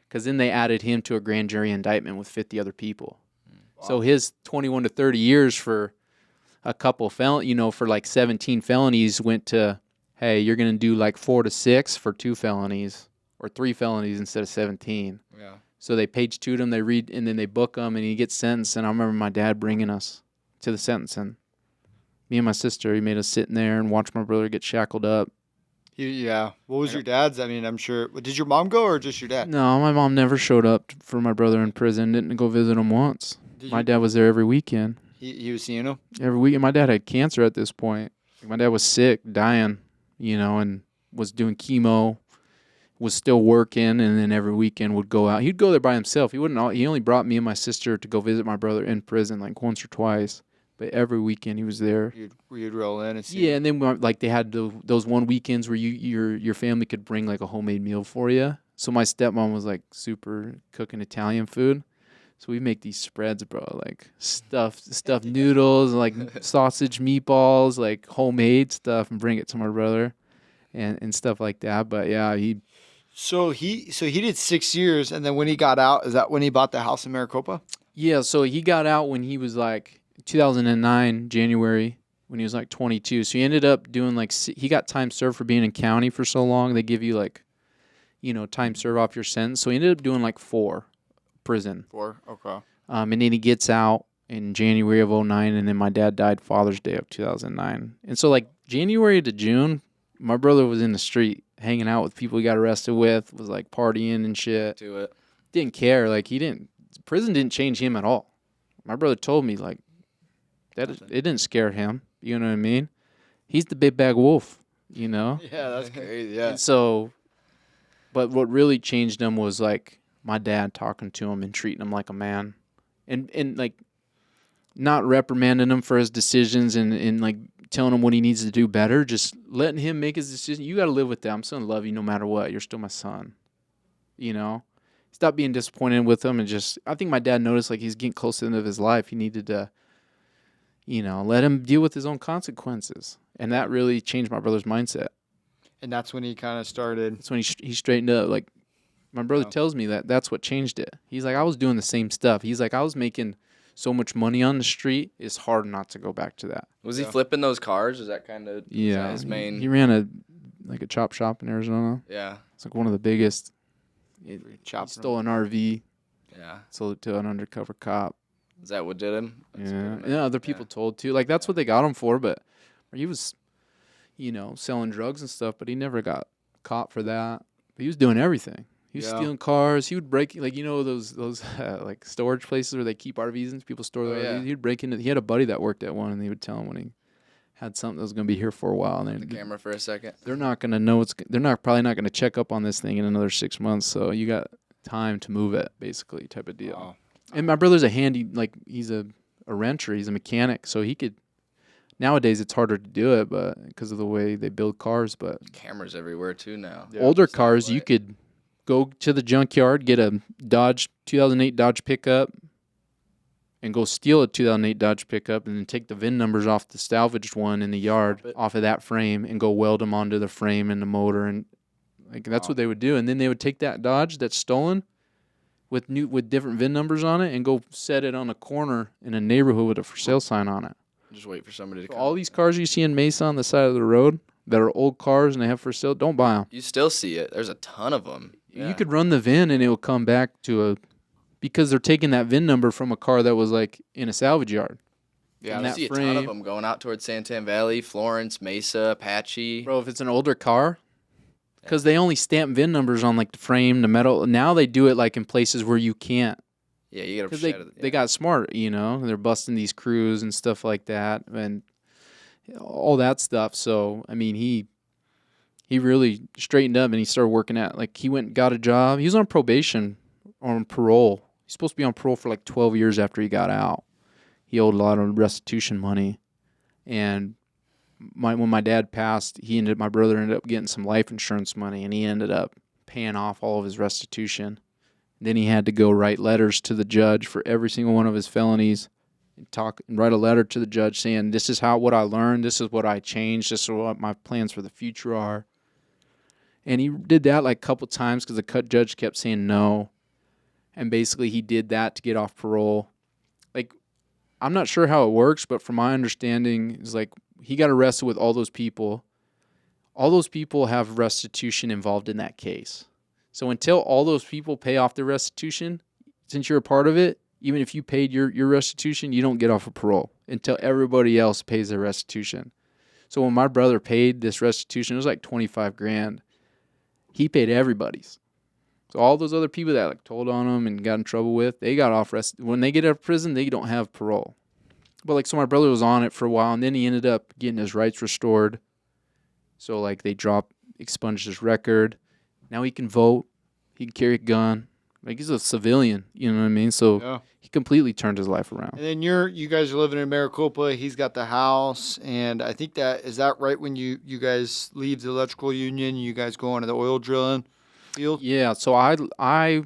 Because then they added him to a grand jury indictment with 50 other people. Wow. So his 21 to 30 years for a couple for like 17 felonies went to, hey, you're going to do like 4 to 6 for 2 felonies or 3 felonies instead of 17. Yeah. So they page 2'd him, they read, and then they book him, and he gets sentenced. And I remember my dad bringing us to the sentencing. Me and my sister, he made us sit in there and watch my brother get shackled up. Yeah. What was your dad's? I mean, I'm sure. Did your mom go or just your dad? No, my mom never showed up for my brother in prison. Didn't go visit him once. My dad was there every weekend. He was seeing him? Every weekend. My dad had cancer at this point. My dad was sick, dying, and was doing chemo, was still working, and then every weekend would go out. He'd go there by himself. He only brought me and my sister to go visit my brother in prison like once or twice. But every weekend he was there. You'd roll in and see. Yeah, and then like they had those one weekends where your family could bring like a homemade meal for you. So my stepmom was like super cooking Italian food. So we make these spreads, bro, like stuffed noodles, like sausage meatballs, like homemade stuff, and bring it to my brother, and stuff like that. But yeah, So he did 6 years, and then when he got out, is that when he bought the house in Maricopa? Yeah, so he got out when he was like 2009, January, when he was like 22. So he ended up doing he got time served for being in county for so long. They give you time served off your sentence. So he ended up doing like 4 prison. 4, okay. And then he gets out in January of 2009, and then my dad died Father's Day of 2009. And so like January to June, my brother was in the street hanging out with people he got arrested with, was like partying and shit. Do it. Didn't care. Like prison didn't change him at all. My brother told me like that it didn't scare him. You know what I mean? He's the big bag wolf, Yeah, that's crazy. Yeah. And so, but what really changed him was like my dad talking to him and treating him like a man, and like not reprimanding him for his decisions and like telling him what he needs to do better, just letting him make his decision. You got to live with that. I'm still gonna love you no matter what. You're still my son. Stop being disappointed with him, and I think my dad noticed like he's getting close to the end of his life. He needed to, let him deal with his own consequences, and that really changed my brother's mindset. And that's when he kind of started. That's when he straightened up. Like my brother tells me that's what changed it. He's like, I was doing the same stuff. He's like, I was making so much money on the street. It's hard not to go back to that. Was he flipping those cars? Is that kind of his main? He ran a chop shop in Arizona. Yeah, it's like one of the biggest. He stole an RV. Yeah, sold it to an undercover cop. Is that what did him? That's and other people told too. Like that's what they got him for. But he was, selling drugs and stuff. But he never got caught for that. But he was doing everything. He was stealing cars. He would break, like, those like storage places where they keep RVs and people store their RVs. He'd break into. He had a buddy that worked at one, and he would tell him when he had something that was going to be here for a while. And the camera for a second. They're not going to know they're probably not going to check up on this thing in another 6 months. So you got time to move it, basically, type of deal. Wow. And my brother's a handy, like he's a renter. He's a mechanic, so he could. Nowadays, it's harder to do it, but because of the way they build cars. But cameras everywhere too now. Older cars, you could go to the junkyard, get a 2008 Dodge pickup, and go steal a 2008 Dodge pickup, and then take the VIN numbers off the salvaged one in the yard, off of that frame, and go weld them onto the frame and the motor, and like that's what they would do. And then they would take that Dodge that's stolen with different VIN numbers on it, and go set it on a corner in a neighborhood with a for sale sign on it. Just wait for somebody to come. All these cars you see in Mesa on the side of the road that are old cars and they have for sale, don't buy them. You still see it. There's a ton of them. Yeah. You could run the VIN and it will come back to because they're taking that VIN number from a car that was like in a salvage yard. Yeah, you see a ton of them going out towards Santan Valley, Florence, Mesa, Apache. Bro, if it's an older car, because they only stamp VIN numbers on like the frame, the metal. Now they do it like in places where you can't. Yeah, you got to. Because they got smart, They're busting these crews and stuff like that, and all that stuff. So I mean, he really straightened up and he started working at, like, he went and got a job. He was on probation, on parole. He's supposed to be on parole for like 12 years after he got out. He owed a lot of restitution money, and when my dad passed, my brother ended up getting some life insurance money, and he ended up paying off all of his restitution. Then he had to go write letters to the judge for every single one of his felonies and write a letter to the judge saying, this is what I learned, this is what I changed, this is what my plans for the future are. And he did that like a couple times because the judge kept saying no. And basically he did that to get off parole. Like, I'm not sure how it works, but from my understanding, it's like he got arrested with all those people. All those people have restitution involved in that case. So until all those people pay off their restitution, since you're a part of it, even if you paid your restitution, you don't get off of parole until everybody else pays their restitution. So when my brother paid this restitution, it was like $25,000. He paid everybody's. So all those other people that like told on him and got in trouble with, they got off when they get out of prison, they don't have parole. But like, so my brother was on it for a while, and then he ended up getting his rights restored. So like they expunged his record. Now he can vote. He can carry a gun. Like, he's a civilian, you know what I mean? So he completely turned his life around. And then you guys are living in Maricopa. He's got the house, and I think is that right when you guys leave the electrical union? You guys go into the oil drilling field? Yeah. So I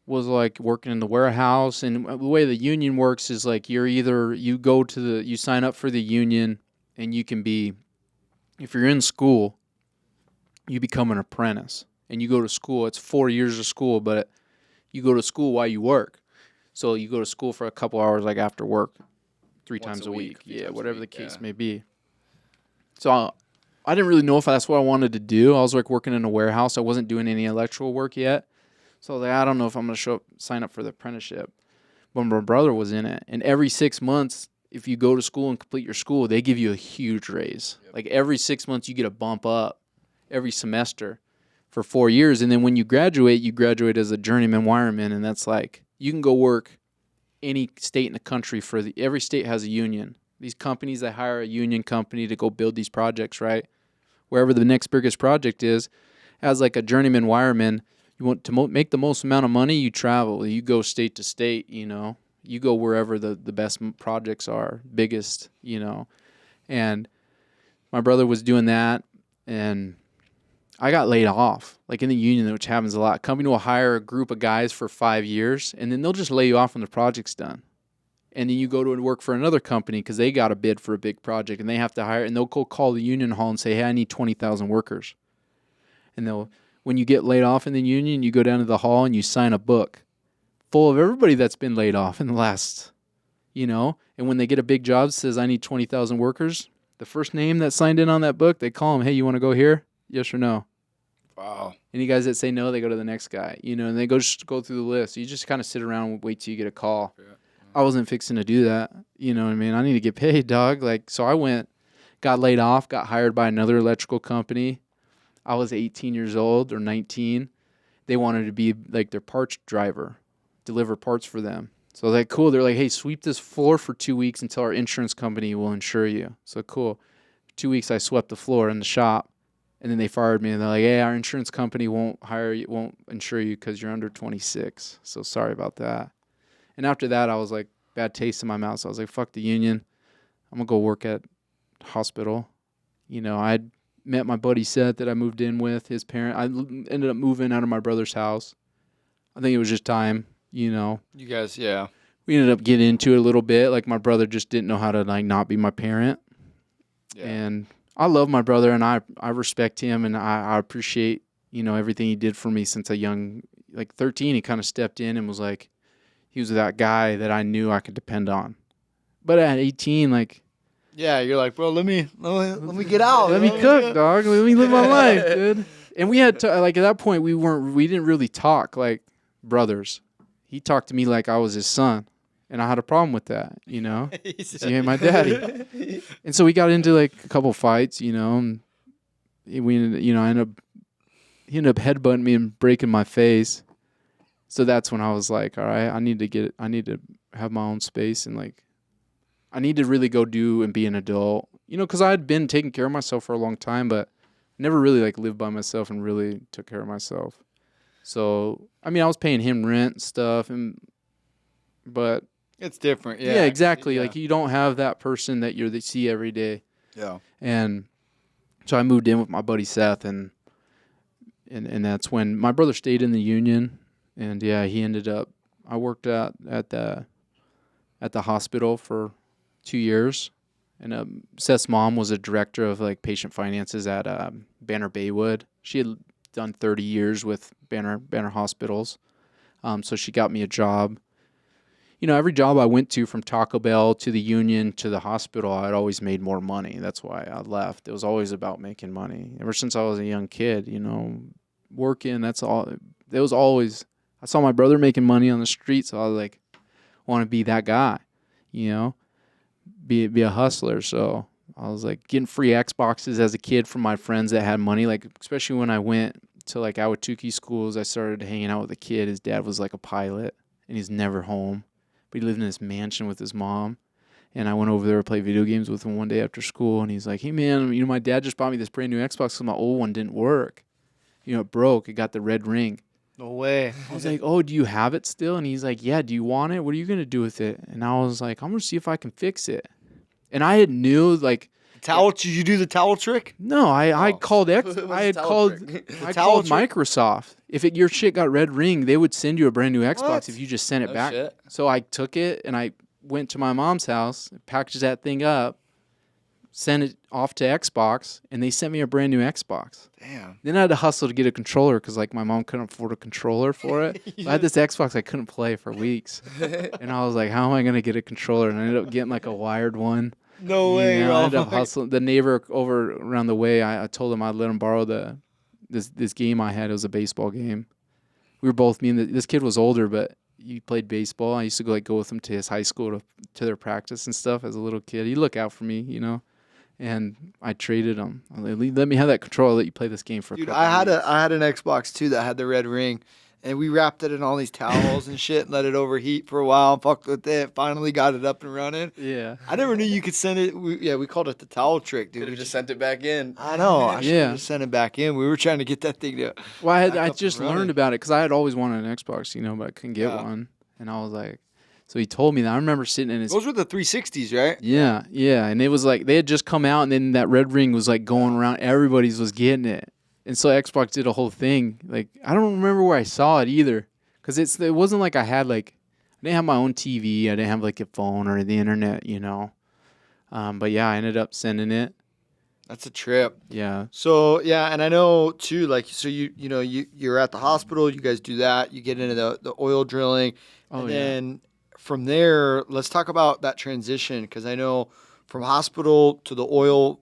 was like working in the warehouse, and the way the union works is like you sign up for the union, and you can be, if you're in school, you become an apprentice, and you go to school. It's 4 years of school, but you go to school while you work. So you go to school for a couple hours, like after work, three times a week. Yeah, whatever the case may be. So I didn't really know if that's what I wanted to do. I was like working in a warehouse. I wasn't doing any electrical work yet. So I was like, I don't know if I'm going to sign up for the apprenticeship. But my brother was in it. And every 6 months, if you go to school and complete your school, they give you a huge raise. Yep. Like every 6 months, you get a bump up every semester for 4 years. And then when you graduate as a journeyman wireman. And that's like, you can go work any state in the country every state has a union. These companies that hire a union company to go build these projects, right? Wherever the next biggest project is, as like a journeyman wireman, you want to make the most amount of money, you travel. You go state to state, you know. You go wherever the best projects are, biggest, you know. And my brother was doing that, and I got laid off, like in the union, which happens a lot. A company will hire a group of guys for 5 years, and then they'll just lay you off when the project's done. And then you go to work for another company because they got a bid for a big project, and they have to hire, and they'll go call the union hall and say, hey, I need 20,000 workers. And when you get laid off in the union, you go down to the hall and you sign a book full of everybody that's been laid off in the last, you know. And when they get a big job that says, I need 20,000 workers, the first name that signed in on that book, they call them, hey, you want to go here? Yes or no? Wow. Any guys that say no, they go to the next guy, you know, and they go through the list. You just kind of sit around and wait till you get a call. Yeah. I wasn't fixing to do that. You know what I mean? I need to get paid, dog. Like, so I went, got laid off, got hired by another electrical company. I was 18 years old or 19. They wanted to be like their parts driver, deliver parts for them. So I was like, cool. They're like, hey, sweep this floor for 2 weeks until our insurance company will insure you. So cool. 2 weeks I swept the floor in the shop. And then they fired me, and they're like, hey, our insurance company won't insure you because you're under 26. So sorry about that. And after that, I was like, bad taste in my mouth. So I was like, fuck the union. I'm going to go work at hospital. You know, I'd met my buddy Seth that I moved in with, his parent. I ended up moving out of my brother's house. I think it was just time, you know. You guys, yeah. We ended up getting into it a little bit. Like, my brother just didn't know how to, like, not be my parent. Yeah. And I love my brother, and I respect him, and I appreciate, you know, everything he did for me since a young, like 13, he kind of stepped in and was like, he was that guy that I knew I could depend on. But at 18, like, yeah, you're like, bro, let me get out. Let me cook, dog. Let me live my life, dude. And we had to, like, at that point, we didn't really talk like brothers. He talked to me like I was his son. And I had a problem with that, you know. He ain't my daddy. And so we got into like a couple fights, you know. And he ended up headbutting me and breaking my face. So that's when I was like, all right, I need to have my own space, and like, I need to really go do and be an adult, you know, because I had been taking care of myself for a long time, but never really like lived by myself and really took care of myself. So I mean, I was paying him rent and stuff, but it's different. Yeah, exactly. Yeah. Like, you don't have that person that you see every day. Yeah. And so I moved in with my buddy Seth, and that's when my brother stayed in the union. And yeah, he ended up, I worked at the at the hospital for 2 years. And Seth's mom was a director of like patient finances at Banner Baywood. She had done 30 years with Banner Hospitals. So she got me a job. You know, every job I went to, from Taco Bell to the union to the hospital, I'd always made more money. That's why I left. It was always about making money. Ever since I was a young kid, you know, working, that's all. It was always, I saw my brother making money on the street, so I was like, want to be that guy, you know, be a hustler. So I was like getting free Xboxes as a kid from my friends that had money, like especially when I went to like Awatuki schools. I started hanging out with a kid. His dad was like a pilot, and he's never home. But he lived in this mansion with his mom. And I went over there to play video games with him one day after school. And he's like, hey, man, you know, my dad just bought me this brand new Xbox because my old one didn't work. You know, it broke. It got the red ring. No way. I was like, oh, do you have it still? And he's like, yeah, do you want it? What are you going to do with it? And I was like, I'm going to see if I can fix it. And I had knew, like, Towel? Did you do the towel trick? no, I called What's the towel trick? I Towel called trick? Microsoft. If your shit got red ring, they would send you a brand new Xbox What? if you just sent it No back. shit. So I took it and I went to my mom's house, packaged that thing up, sent it off to Xbox, and they sent me a brand new Xbox. Damn. Then I had to hustle to get a controller because like my mom couldn't afford a controller for it. So I had this Xbox I couldn't play for weeks, and I was like, how am I gonna get a controller? And I ended up getting like a wired one. No way. You know, I ended up bro. hustling. The neighbor over around the way, I told him I'd let him borrow this game I had. It was a baseball game. We were both, this kid was older, but he played baseball. I used to go with him to his high school to their practice and stuff as a little kid. He'd look out for me, you know. And I traded him. I was like, let me have that controller. I'll let you play this game for a Dude, couple I had weeks. an Xbox too that had the red ring, and we wrapped it in all these towels and shit, and let it overheat for a while. Fucked with it. Finally got it up and running. Yeah. I never knew you could send it. We called it the towel trick, dude. Could We have just sent it back in. I know. I should Yeah. have just sent it back in. We were trying to get that thing to. Well, back I up just and running. learned about it because I had always wanted an Xbox, you know, but I couldn't get Yeah. one. And I was like, so he told me that. I remember sitting in his. Those were the 360s, right? Yeah, yeah. And it was like they had just come out, and then that red ring was like going around. Everybody's was getting it. And so Xbox did a whole thing. Like, I don't remember where I saw it either. Because it wasn't like I didn't have my own TV. I didn't have like a phone or the internet, you know. But yeah, I ended up sending it. That's a trip. Yeah. So yeah, and I know too, like, so you're at the hospital. You guys do that. You get into the oil drilling, Oh, and yeah. then from there, let's talk about that transition, because I know from hospital to the oil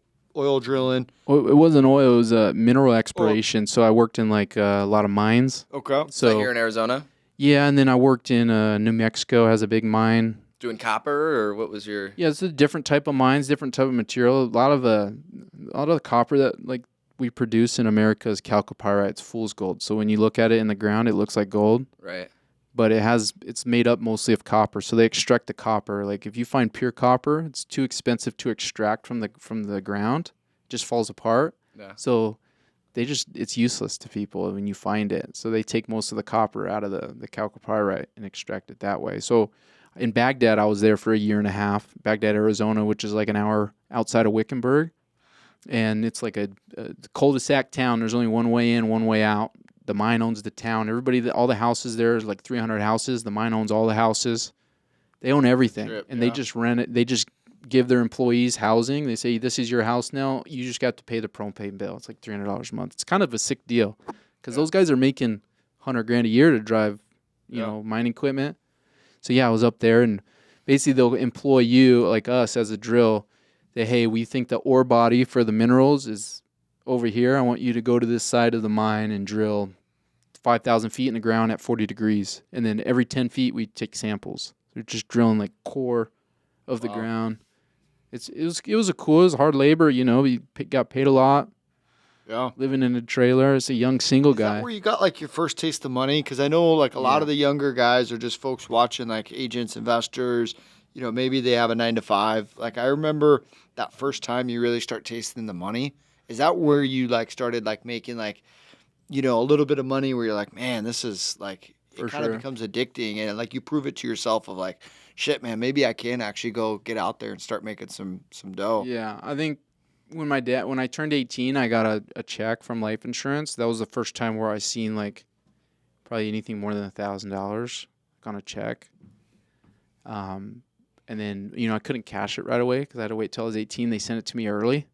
drilling. Well, it wasn't oil. It was mineral exploration. So I worked in like a lot of mines. Okay. So Here in Arizona, yeah, and then I worked in New Mexico. Has a big mine. doing copper, or what was your? Yeah, it's a different type of mines, different type of material. A lot of the copper that like we produce in America is chalcopyrite. It's fool's gold. So when you look at it in the ground, it looks like gold, Right. but it's made up mostly of copper. So they extract the copper. Like if you find pure copper, it's too expensive to extract from the ground. It just falls apart. Yeah. So it's useless to people when you find it. So they take most of the copper out of the chalcopyrite and extract it that way. So in Baghdad, I was there for a year and a half. Baghdad, Arizona, which is like an hour outside of Wickenburg. And it's like a cul-de-sac town. There's only one way in, one way out. The mine owns the town. All the houses there is like 300 houses. The mine owns all the houses. They own everything. Trip, And they just rent it. They just give their employees housing. They say, this is your house now. You just got to pay the propane bill. It's like $300 a month. It's kind of a sick deal because those guys are making $100,000 a year to drive, you know, mining equipment. So yeah, I was up there, and basically they'll employ you, like us, as a drill. Hey, we think the ore body for the minerals is over here. I want you to go to this side of the mine and drill 5,000 feet in the ground at 40 degrees. And then every 10 feet, we take samples. They're just drilling like core of the ground. It was hard labor, you know. We got paid a lot. Yeah. Living in a trailer as a young single Is guy. that where you got like your first taste of money? Because I know like a lot of the younger guys are just folks watching, like agents, investors. You know, maybe they have a 9 to 5. Like I remember that first time you really start tasting the money. Is that where you like started like making like, you know, a little bit of money where you're like, man, this is like, it For kind of sure. becomes addicting, and like you prove it to yourself of like, shit, man, maybe I can actually go get out there and start making some dough. Yeah, I think when I turned 18, I got a check from life insurance. That was the first time where I seen like probably anything more than $1,000 on a check. And then, I couldn't cash it right away because I had to wait till I was 18. They sent it to me early.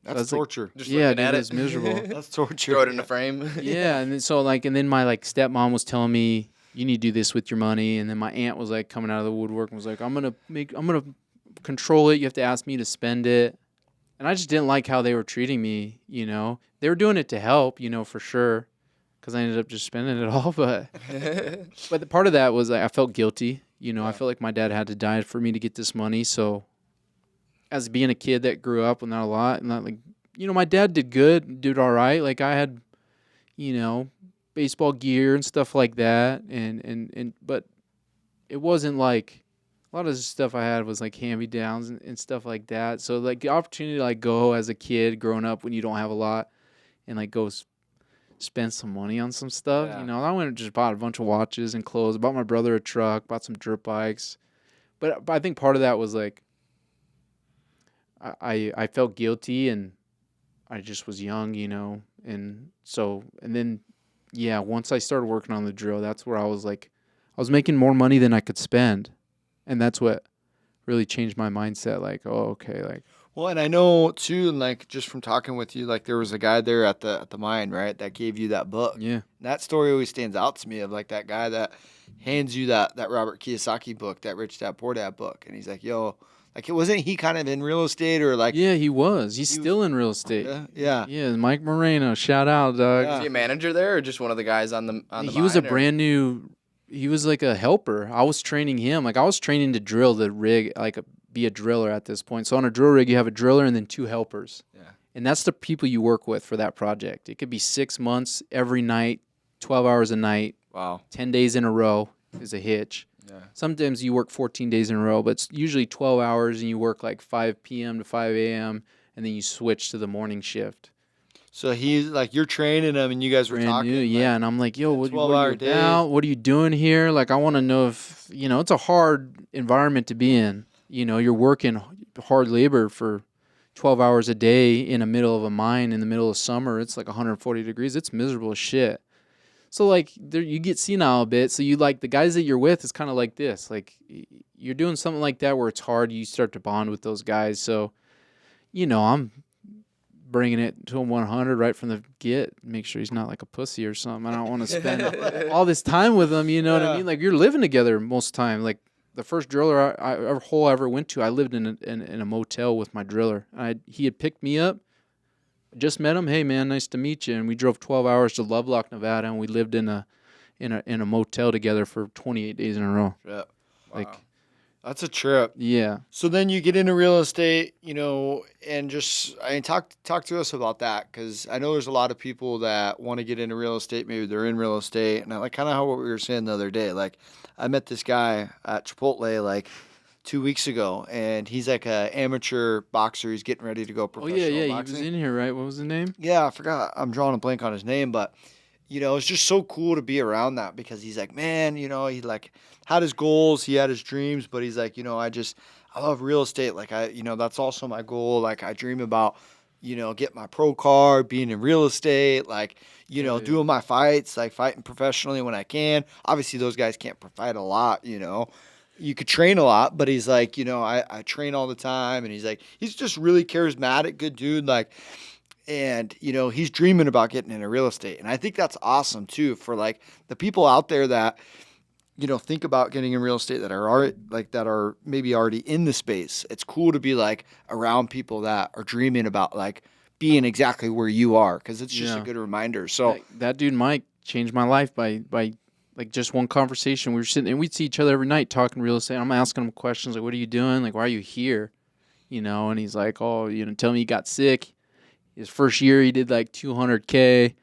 That's torture. Just Yeah, looking dude, at it it. was miserable. That's torture. Throw it in a frame. Yeah, and then my like stepmom was telling me you need to do this with your money, and then my aunt was like coming out of the woodwork and was like, I'm gonna control it. You have to ask me to spend it, and I just didn't like how they were treating me. They were doing it to help, for sure, because I ended up just spending it all. But the part of that was like, I felt guilty. I felt like my dad had to die for me to get this money. So, as being a kid that grew up with not a lot, and not like, my dad did all right. Like I had, baseball gear and stuff like that, but it wasn't like a lot of the stuff I had was like hand-me-downs and stuff like that. So like the opportunity to like go as a kid growing up when you don't have a lot and like go spend some money on some stuff. Yeah. I went and just bought a bunch of watches and clothes, bought my brother a truck, bought some dirt bikes. But I think part of that was like I felt guilty and I just was young, and then once I started working on the drill, that's where I was like, I was making more money than I could spend, and that's what really changed my mindset. Like, oh, okay, like. Well, and I know too, and like just from talking with you, like there was a guy there at the mine, right, that gave you that book. Yeah. And that story always stands out to me of like that guy that hands you that Robert Kiyosaki book, that Rich Dad Poor Dad book, and he's like, "Yo, like it wasn't he kind of in real estate or like?" Yeah, he was. He's still in real estate. Yeah. Yeah, Mike Moreno. Shout out, dog. Yeah. Is he a manager there, or just one of the guys on the He was a mine, or- brand new. He was like a helper. I was training him. Like I was training to drill the rig, be a driller at this point. So on a drill rig, you have a driller and then 2 helpers. Yeah. And that's the people you work with for that project. It could be 6 months every night, 12 hours a night, Wow. 10 days in a row is a hitch. Yeah. Sometimes you work 14 days in a row, but it's usually 12 hours and you work like 5 p.m. to 5 a.m. and then you switch to the morning shift. So he's like, you're training him, and you guys were Brand talking. new, like, yeah. And I'm like, yo, what are 12-hour you days. about? What are you doing here? Like, I want to know if, it's a hard environment to be in. You're working hard labor for 12 hours a day in the middle of a mine in the middle of summer. It's like 140 degrees. It's miserable as shit. So, like, you get senile a bit. So, the guys that you're with is kind of like this. Like, you're doing something like that where it's hard. You start to bond with those guys. So, I'm bringing it to him 100 right from the get. Make sure he's not like a pussy or something. I don't want to spend all this time with him. You know what I mean? Like, you're living together most of the time. Like, the first driller I ever went to, I lived in a motel with my driller. He had picked me up. Just met him. Hey man, nice to meet you. And we drove 12 hours to Lovelock, Nevada, and we lived in a motel together for 28 days in a row. Yeah. Like, That's a trip. yeah. So then you get into real estate, and just talk to us about that, because I know there's a lot of people that want to get into real estate. Maybe they're in real estate, and I like kind of how what we were saying the other day. Like I met this guy at Chipotle like 2 weeks ago, and he's like an amateur boxer. He's getting ready to go Oh professional yeah. boxing. He was in here, right? What was his name? Yeah, I forgot. I'm drawing a blank on his name, but it's just so cool to be around that, because he's like, man, he like had his goals, he had his dreams, but he's like, I love real estate. Like that's also my goal. Like I dream about, getting my pro card, being in real estate, like, doing my fights, like fighting professionally when I can. Obviously those guys can't fight a lot, You could train a lot, but he's like, I train all the time, and he's like, he's just really charismatic, good dude, like. And, he's dreaming about getting into real estate. And I think that's awesome, too, for, like, the people out there that, think about getting in real estate that are maybe already in the space. It's cool to be, like, around people that are dreaming about, like, being exactly where you are, because it's just a good reminder. So that dude Mike changed my life by like just one conversation. We were sitting and we'd see each other every night talking real estate. I'm asking him questions like, what are you doing? Like, why are you here? And he's like, oh, tell me you got sick. His first year, he did like 200K.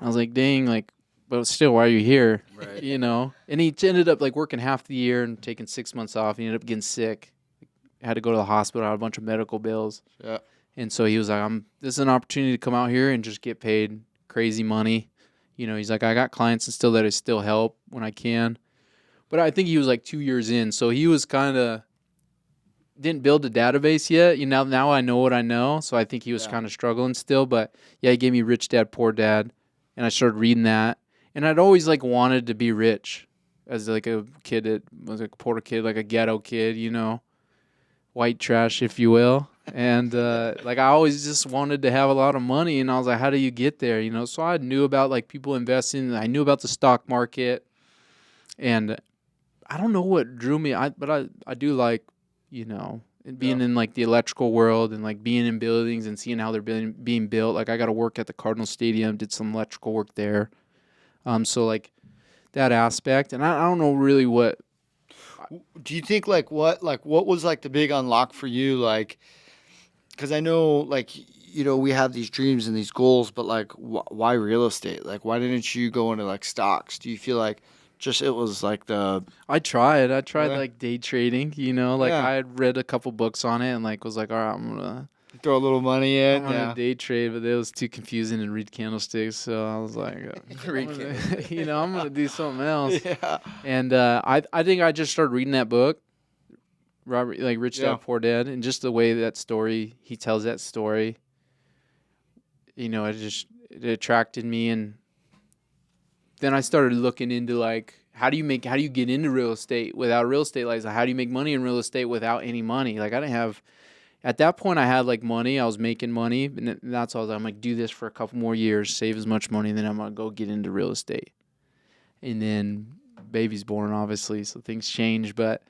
I was like, dang, like, but still, why are you here? Right. And he ended up like working half the year and taking 6 months off. He ended up getting sick. Had to go to the hospital, had a bunch of medical bills. Yeah. And so he was like, this is an opportunity to come out here and just get paid crazy money. He's like, I got clients and still that I still help when I can. But I think he was like 2 years in. So he was kind of, didn't build a database yet. Now I know what I know. So I think he was kind of struggling still. But yeah, he gave me Rich Dad, Poor Dad. And I started reading that. And I'd always like wanted to be rich as like a kid that was like a poor kid, like a ghetto kid, white trash, if you will. And like I always just wanted to have a lot of money, and I was like, how do you get there? So I knew about like people investing. I knew about the stock market, and I don't know what drew me. But I do like, being in like the electrical world and like being in buildings and seeing how they're being built. Like I got to work at the Cardinal Stadium, did some electrical work there. So like that aspect, and I don't know really what. Do you think what was like the big unlock for you? Like, because I know like we have these dreams and these goals, but like why real estate? Like why didn't you go into like stocks? Do you feel like just it was like the I tried Really? like day trading. Like Yeah. I had read a couple books on it and like was like, all right, throw a little money in? I'm gonna Yeah. day trade, but it was too confusing and read candlesticks. So I was like, Read I'm gonna do something else. Yeah. And I think I just started reading that book, Robert, like Rich Yeah. Dad Poor Dad, and just the way he tells that story. It attracted me, and then I started looking into like how do you get into real estate without a real estate license? How do you make money in real estate without any money? Like I didn't have. At that point, I had like money. I was making money, and that's all. I'm like, do this for a couple more years, save as much money, and then I'm gonna go get into real estate. And then baby's born, obviously, so things change. But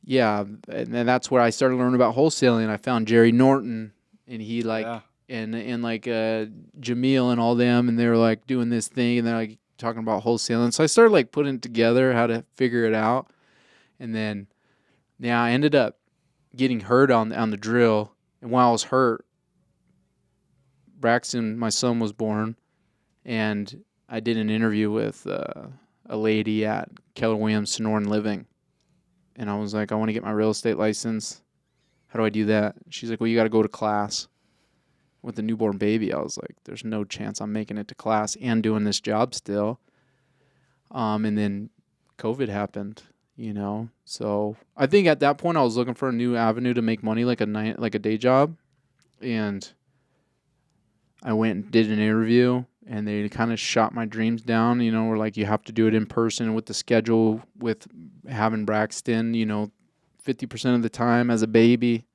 yeah, and then that's where I started learning about wholesaling. I found Jerry Norton, and he like Yeah. and like Jamil and all them, and they were like doing this thing, and they're like talking about wholesaling. So I started like putting it together, how to figure it out, and then I ended up getting hurt on the drill, and while I was hurt, Braxton, my son, was born, and I did an interview with a lady at Keller Williams Sonoran Living, and I was like, I want to get my real estate license. How do I do that? She's like, well, you got to go to class. With the newborn baby, I was like, there's no chance I'm making it to class and doing this job still. And then COVID happened. So I think at that point I was looking for a new avenue to make money, like a day job, and I went and did an interview, and they kind of shot my dreams down. We're like, you have to do it in person with the schedule with having Braxton, 50% of the time as a baby.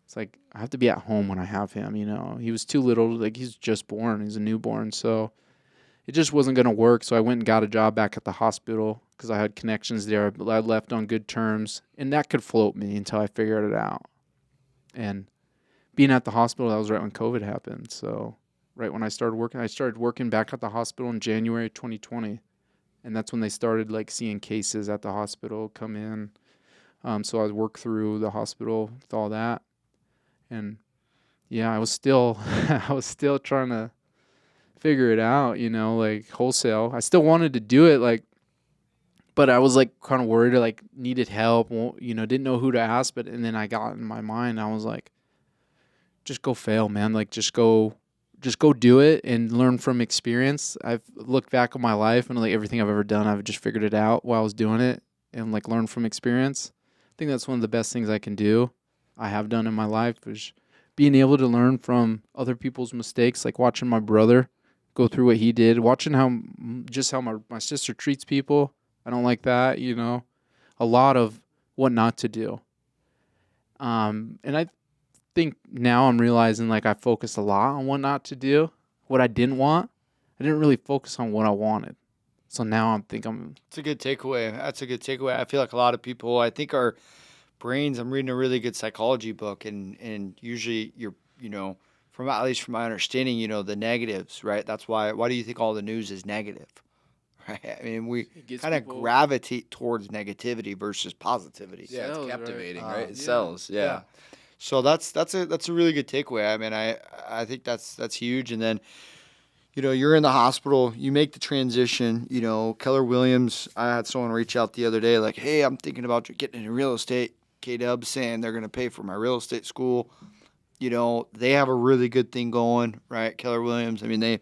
It's like I have to be at home when I have him. He was too little, like he's just born, he's a newborn, so it just wasn't going to work. So I went and got a job back at the hospital because I had connections there. I left on good terms, and that could float me until I figured it out. And being at the hospital, that was right when COVID happened. So right when I started working back at the hospital in January 2020. And that's when they started like seeing cases at the hospital come in. So I worked through the hospital with all that. And yeah, I was still trying to figure it out, like wholesale. I still wanted to do it, like, but I was like kind of worried, like needed help, didn't know who to ask. And then I got in my mind, I was like, just go fail, man. Like just go do it and learn from experience. I've looked back on my life and like everything I've ever done, I've just figured it out while I was doing it and like learn from experience. I think that's one of the best things I can do. I have done in my life is being able to learn from other people's mistakes, like watching my brother go through what he did, watching how my sister treats people. I don't like that, a lot of what not to do. And I think now I'm realizing like I focused a lot on what not to do, what I didn't want. I didn't really focus on what I wanted. So now It's a good takeaway. That's a good takeaway. I feel like a lot of people, I think our brains, I'm reading a really good psychology book, and usually you're, from at least from my understanding, the negatives, right? That's why do you think all the news is negative? Right? I mean, we kind of gravitate towards negativity versus positivity. Yeah, it's captivating, right? It yeah. sells. Yeah. So that's a really good takeaway. I mean, I think that's huge. And then, you're in the hospital, you make the transition. Keller Williams, I had someone reach out the other day like, hey, I'm thinking about getting into real estate. K-Dub saying they're going to pay for my real estate school. They have a really good thing going, right? Keller Williams. I mean, they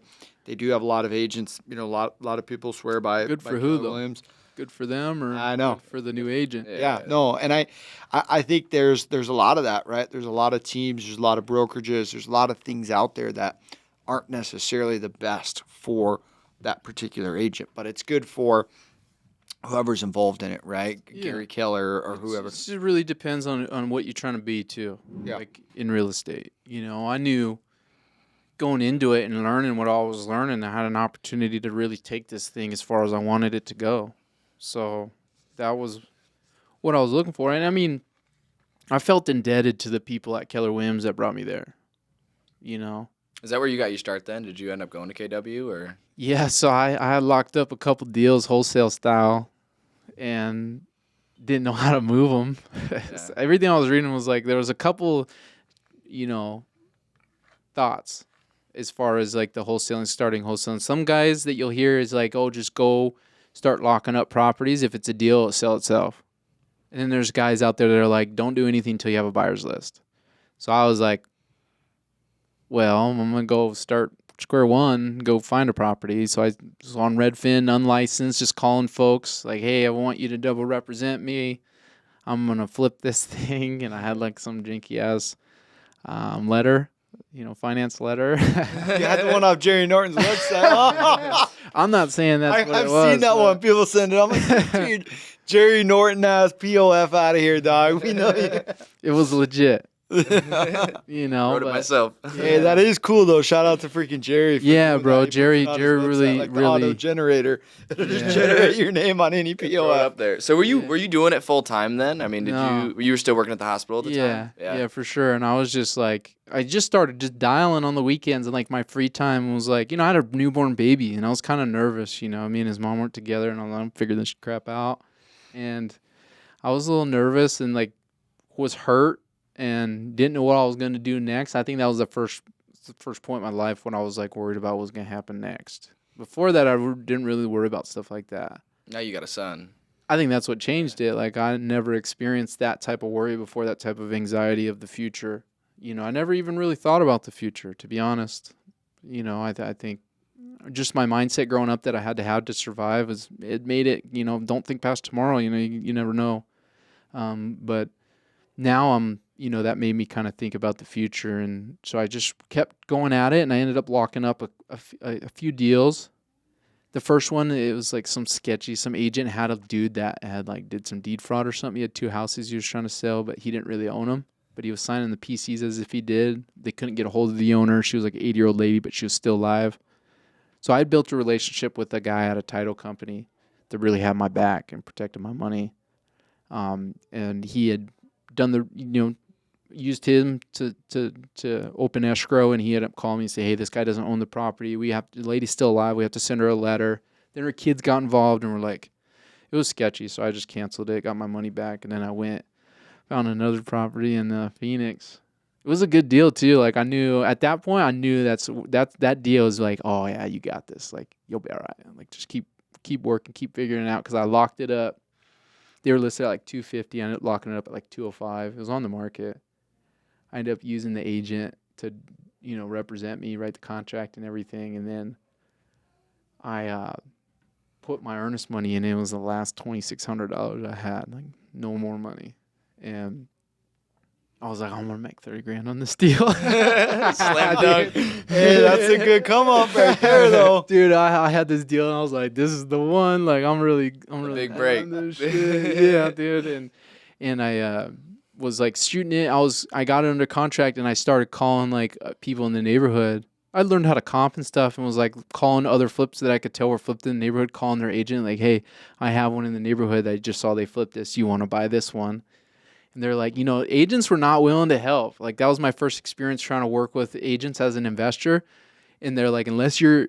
do have a lot of agents. A lot of people swear by Good by for Keller who, though? Williams. Good for them, or I know. good for the new agent? Yeah, no, and I think there's a lot of that, right? There's a lot of teams, there's a lot of brokerages, there's a lot of things out there that aren't necessarily the best for that particular agent, but it's good for whoever's involved in it, right? Yeah. Gary Keller or whoever. It really depends on what you're trying to be too. Yeah. Like in real estate, I knew going into it and learning what I was learning, I had an opportunity to really take this thing as far as I wanted it to go. So that was what I was looking for. And I mean, I felt indebted to the people at Keller Williams that brought me there. Is that where you got your start then? Did you end up going to KW or? Yeah, so I had locked up a couple deals wholesale style and didn't know how to move them. Yeah. Everything I was reading was like there was a couple, thoughts as far as like the wholesaling, starting wholesaling. Some guys that you'll hear is like, oh, just go start locking up properties. If it's a deal, it'll sell itself. And then there's guys out there that are like, don't do anything until you have a buyer's list. So I was like, well, I'm going to go start square one, go find a property. So I was on Redfin, unlicensed, just calling folks like, hey, I want you to double represent me. I'm going to flip this thing. And I had like some janky ass letter, finance letter. You had the one off Jerry Norton's website. I'm not saying that's what it was. I've seen that one. People send it. I'm like, dude, Jerry Norton ass POF out of here, dog. We know you. It was legit. Wrote it myself. Hey, that is cool though. Shout out to freaking Jerry. Yeah, bro. He Jerry puts it on his website, really, like the really. auto generator. It'll just generate your name on any Throw it POF. up there. So were you doing it full time then? I mean, No. you were still working at the hospital at the time? Yeah, for sure. And I was just like, I just started just dialing on the weekends and like my free time was like, I had a newborn baby and I was kind of nervous. Me and his mom weren't together and I figured this crap out. And I was a little nervous and like was hurt and didn't know what I was going to do next. I think that was the first point in my life when I was like worried about what was going to happen next. Before that, I didn't really worry about stuff like that. Now you got a son. I think that's what changed it. Like I never experienced that type of worry before, that type of anxiety of the future. I never even really thought about the future, to be honest. I think just my mindset growing up that I had to have to survive it made it, don't think past tomorrow. You never know. But now I'm, that made me kind of think about the future. And so I just kept going at it and I ended up locking up a few deals. The first one, it was like some agent had a dude that had like did some deed fraud or something. He had 2 houses he was trying to sell, but he didn't really own them. But he was signing the PCs as if he did. They couldn't get a hold of the owner. She was like an 80-year-old lady, but she was still alive. So I had built a relationship with a guy at a title company that really had my back and protected my money. And he had done used him to open escrow, and he ended up calling me and say, hey, this guy doesn't own the property. The lady's still alive. We have to send her a letter. Then her kids got involved and were like, it was sketchy. So I just canceled it, got my money back. And then I found another property in Phoenix. It was a good deal too. Like I knew at that point, that deal is like, oh yeah, you got this. Like you'll be all right. Like just keep working, keep figuring it out. Cause I locked it up. They were listed at like 250. I ended up locking it up at like 205. It was on the market. I ended up using the agent to, represent me, write the contract and everything. And then I put my earnest money in. It was the last $2,600 I had, like no more money. And I was like, I'm going to make $30,000 on this deal. Slam dunk. Hey, that's a good come up right there, though. Dude, I had this deal and I was like, this is the one. Like, I'm really big break. on this shit. Yeah, dude. And I was like shooting it. I got it under contract and I started calling like people in the neighborhood. I learned how to comp and stuff and was like calling other flips that I could tell were flipped in the neighborhood, calling their agent like, hey, I have one in the neighborhood that I just saw they flipped this. You want to buy this one? And they're like, agents were not willing to help. Like that was my first experience trying to work with agents as an investor. And they're like, unless you're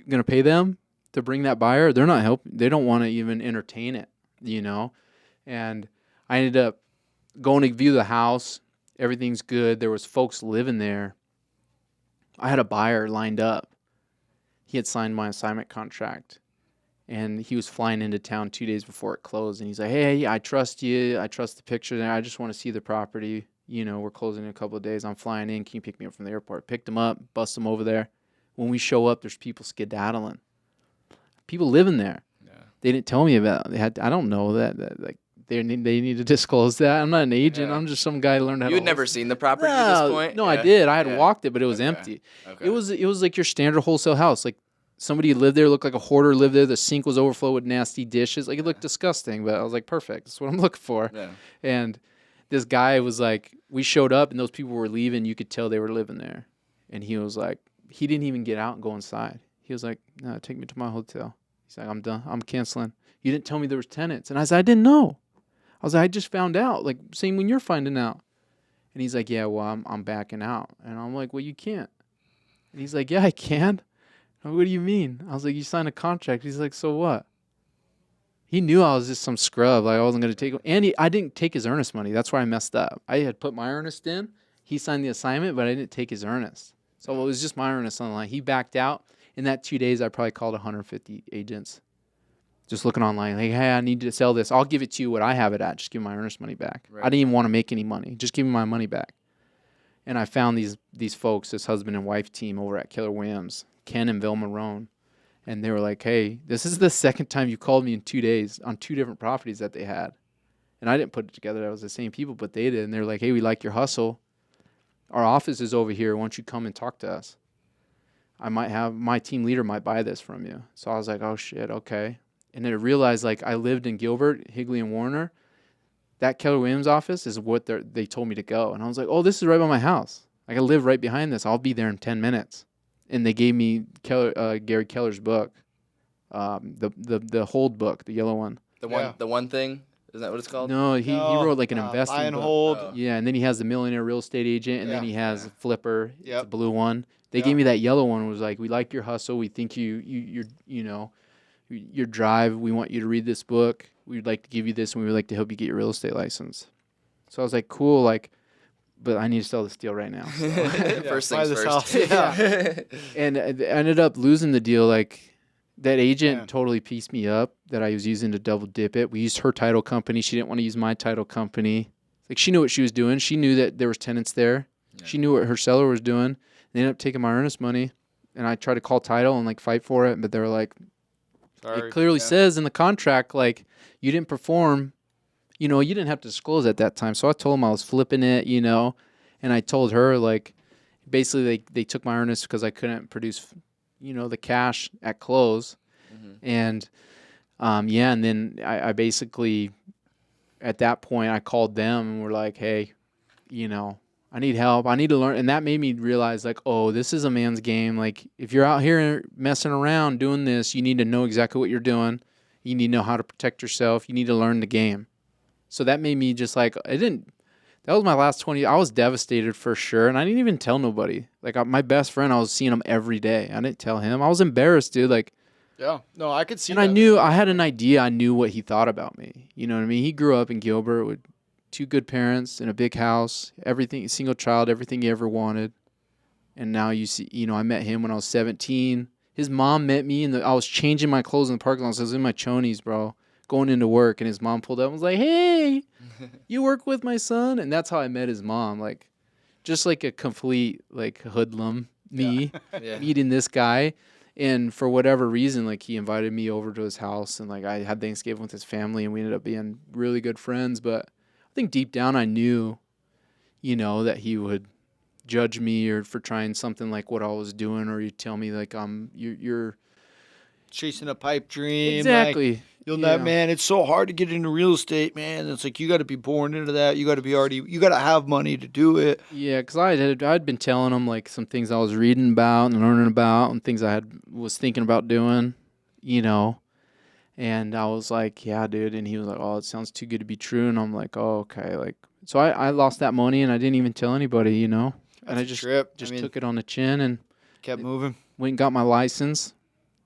going to pay them to bring that buyer, they're not helping. They don't want to even entertain it, And I ended up going to view the house. Everything's good. There was folks living there. I had a buyer lined up. He had signed my assignment contract. And he was flying into town 2 days before it closed. And he's like, hey, I trust you. I trust the picture there. I just want to see the property. We're closing in a couple of days. I'm flying in. Can you pick me up from the airport? Picked him up, bust him over there. When we show up, there's people skedaddling. People living there. Yeah. They didn't tell me about it. I don't know that like they need to disclose that. I'm not an agent. Yeah. I'm just some guy who learned how to. You had never seen the property at this point? No, yeah. I did. I had walked it, but it was empty. Okay. It was like your standard wholesale house. Like somebody lived there, looked like a hoarder lived there. The sink was overflowed with nasty dishes. Like, it looked disgusting, but I was like, perfect. That's what I'm looking for. Yeah. And this guy was like, we showed up and those people were leaving. You could tell they were living there. And he was like, he didn't even get out and go inside. He was like, no, take me to my hotel. He's like, I'm done. I'm canceling. You didn't tell me there was tenants. And I said, I didn't know. I was like, I just found out. Like, same when you're finding out. And he's like, yeah, well, I'm backing out. And I'm like, well, you can't. And he's like, yeah, I can. What do you mean? I was like, you signed a contract. He's like, so what? He knew I was just some scrub. Like, I wasn't going to take him. And I didn't take his earnest money. That's where I messed up. I had put my earnest in. He signed the assignment, but I didn't take his earnest. So it was just my earnest on the line. He backed out. In that 2 days, I probably called 150 agents. Just looking online. Like, hey, I need to sell this. I'll give it to you what I have it at. Just give me my earnest money back. Right. I didn't even want to make any money. Just give me my money back. And I found these folks, this husband and wife team over at Keller Williams, Ken and Vilma Rohn. And they were like, hey, this is the second time you called me in 2 days on 2 different properties that they had. And I didn't put it together. That was the same people, but they did. And they're like, hey, we like your hustle. Our office is over here. Why don't you come and talk to us? I might have, my team leader might buy this from you. So I was like, oh, shit, okay. And then I realized, like, I lived in Gilbert, Higley, and Warner. That Keller Williams office is what they told me to go. And I was like, oh, this is right by my house. Like, I live right behind this. I'll be there in 10 minutes. And they gave me Gary Keller's book, the Hold book, the yellow one. The one thing? Is that what it's called? No, he wrote like an investing buy and book. hold. Oh. Yeah, and then he has the Millionaire Real Estate Agent, and then he has Flipper, Yep. the blue one. They gave me that yellow one. Was like, we like your hustle. We think your drive. We want you to read this book. We'd like to give you this, and we would like to help you get your real estate license. So I was like, cool, like, but I need to sell this deal right now. So. First buy things this first. house. Yeah. And I ended up losing the deal. Like, that agent totally pieced me up that I was using to double dip it. We used her title company. She didn't want to use my title company. Like, she knew what she was doing. She knew that there was tenants there. Yeah. She knew what her seller was doing. They ended up taking my earnest money, and I tried to call title and like fight for it, but they were like, Sorry. it clearly says in the contract, like, you didn't perform. You know, you didn't have to disclose at that time. So I told them I was flipping it, you know, and I told her, like, basically they took my earnest because I couldn't produce, you know, the cash at close. Mm-hmm. And, and then I basically, at that point, I called them and we're like, hey, you know, I need help. I need to learn. And that made me realize, like, oh, this is a man's game. Like, if you're out here messing around doing this, you need to know exactly what you're doing. You need to know how to protect yourself. You need to learn the game. So that made me just like, that was my last 20. I was devastated for sure. And I didn't even tell nobody. Like, my best friend, I was seeing him every day. I didn't tell him. I was embarrassed, dude. Like, yeah, no, I could see and that. I knew, I had an idea. I knew what he thought about me. You know what I mean? He grew up in Gilbert with 2 good parents in a big house, everything, single child, everything he ever wanted. And now you see, you know, I met him when I was 17. His mom met me I was changing my clothes in the parking lot. So I was in my chonies, bro, going into work. And his mom pulled up and was like, hey, you work with my son? And that's how I met his mom. Like, just like a complete, like, hoodlum, meeting this guy. And for whatever reason, like, he invited me over to his house. And, like, I had Thanksgiving with his family. And we ended up being really good friends. But I think deep down I knew, you know, that he would judge me or for trying something like what I was doing, or he'd tell me, like, you're chasing a pipe dream. Exactly. Like, man, it's so hard to get into real estate, man. It's like, you got to be born into that. You got to have money to do it. Yeah, because I'd been telling him, like, some things I was reading about and learning about and things I was thinking about doing, you know. And I was like, yeah, dude. And he was like, oh, it sounds too good to be true. And I'm like, oh, okay. Like, so I lost that money and I didn't even tell anybody, you know. And I just took it on the chin and kept moving. Went and got my license,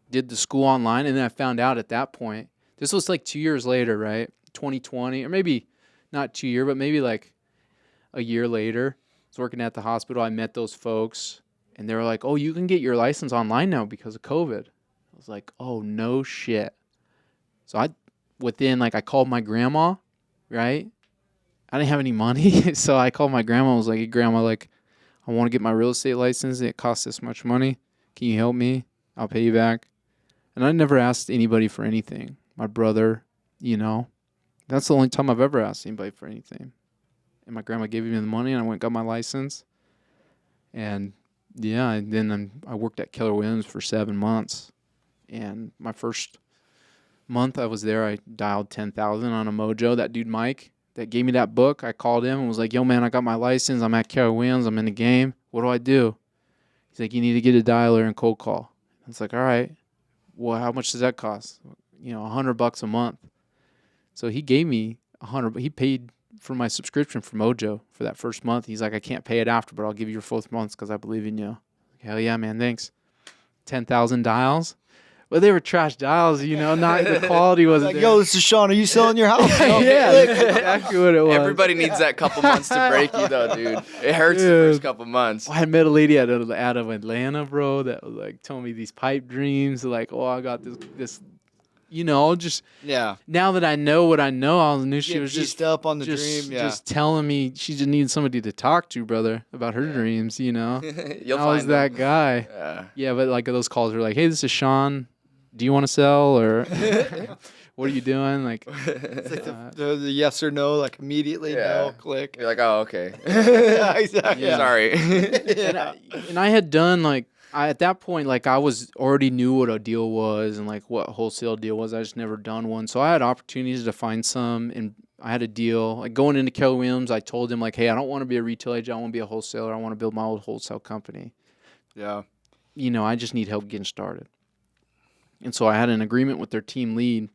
did the school online. And then I found out at that point, this was like 2 years later, right? 2020, or maybe not 2 years, but maybe like a year later. I was working at the hospital. I met those folks and they were like, oh, you can get your license online now because of COVID. I was like, oh, no shit. So I called my grandma, right? I didn't have any money. So I called my grandma. I was like, hey, grandma, like, I want to get my real estate license. It costs this much money. Can you help me? I'll pay you back. And I never asked anybody for anything. My brother, you know, that's the only time I've ever asked anybody for anything. And my grandma gave me the money and I went and got my license. And yeah, and then I worked at Keller Williams for 7 months. And my first month I was there, I dialed 10,000 on a Mojo. That dude Mike that gave me that book, I called him and was like, yo man, I got my license, I'm at Carreica, I'm in the game, what do I do? He's like, you need to get a dialer and cold call. I was like, all right, well, how much does that cost? $100 a month. So he gave me he paid for my subscription for Mojo for that first month. He's like, I can't pay it after, but I'll give you your 4th month because I believe in you. Hell yeah, man, thanks. 10,000 dials. Well, they were trash dials, not the quality wasn't there. Yo, this is Sean. Are you selling your house? Yeah, that's exactly what it was. Everybody needs that couple months to break you, though, dude. It hurts the first couple months. I met a lady out of Atlanta, bro, that was like telling me these pipe dreams. Like, oh, I got this, just now that I know what I know, I knew she was just up on the dream, dream. just telling me she just needed somebody to talk to, brother, about her dreams. You'll I find was that guy. Yeah, but like those calls were like, hey, this is Sean. Do you want to sell or what are you doing? Like, it's like the yes or no, like immediately no, click. You're like, oh, okay. Yeah, exactly. Yeah. Sorry. And I had done at that point, like I was already knew what a deal was and like what wholesale deal was. I just never done one. So I had opportunities to find some, and I had a deal. Like going into Keller Williams, I told him like, hey, I don't want to be a retail agent. I want to be a wholesaler. I want to build my own wholesale company. Yeah. I just need help getting started. And so I had an agreement with their team lead.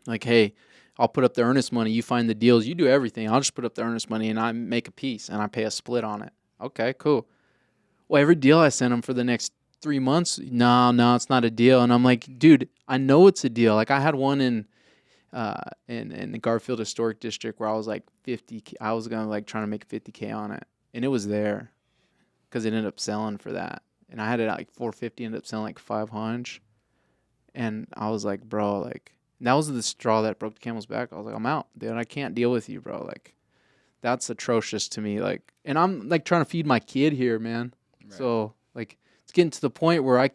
Like, hey, I'll put up the earnest money. You find the deals. You do everything. I'll just put up the earnest money and I make a piece and I pay a split on it. Okay, cool. Well, every deal I sent him for the next 3 months, no, it's not a deal. And I'm like, dude, I know it's a deal. Like I had one in the Garfield Historic District where I was like 50. I was gonna like trying to make 50K on it, and it was there because it ended up selling for that. And I had it at like 450, ended up selling like 500. And I was like, bro, like that was the straw that broke the camel's back. I was like, I'm out, dude. I can't deal with you, bro. Like that's atrocious to me. Like, and I'm like trying to feed my kid here, man. Right. So like it's getting to the point where you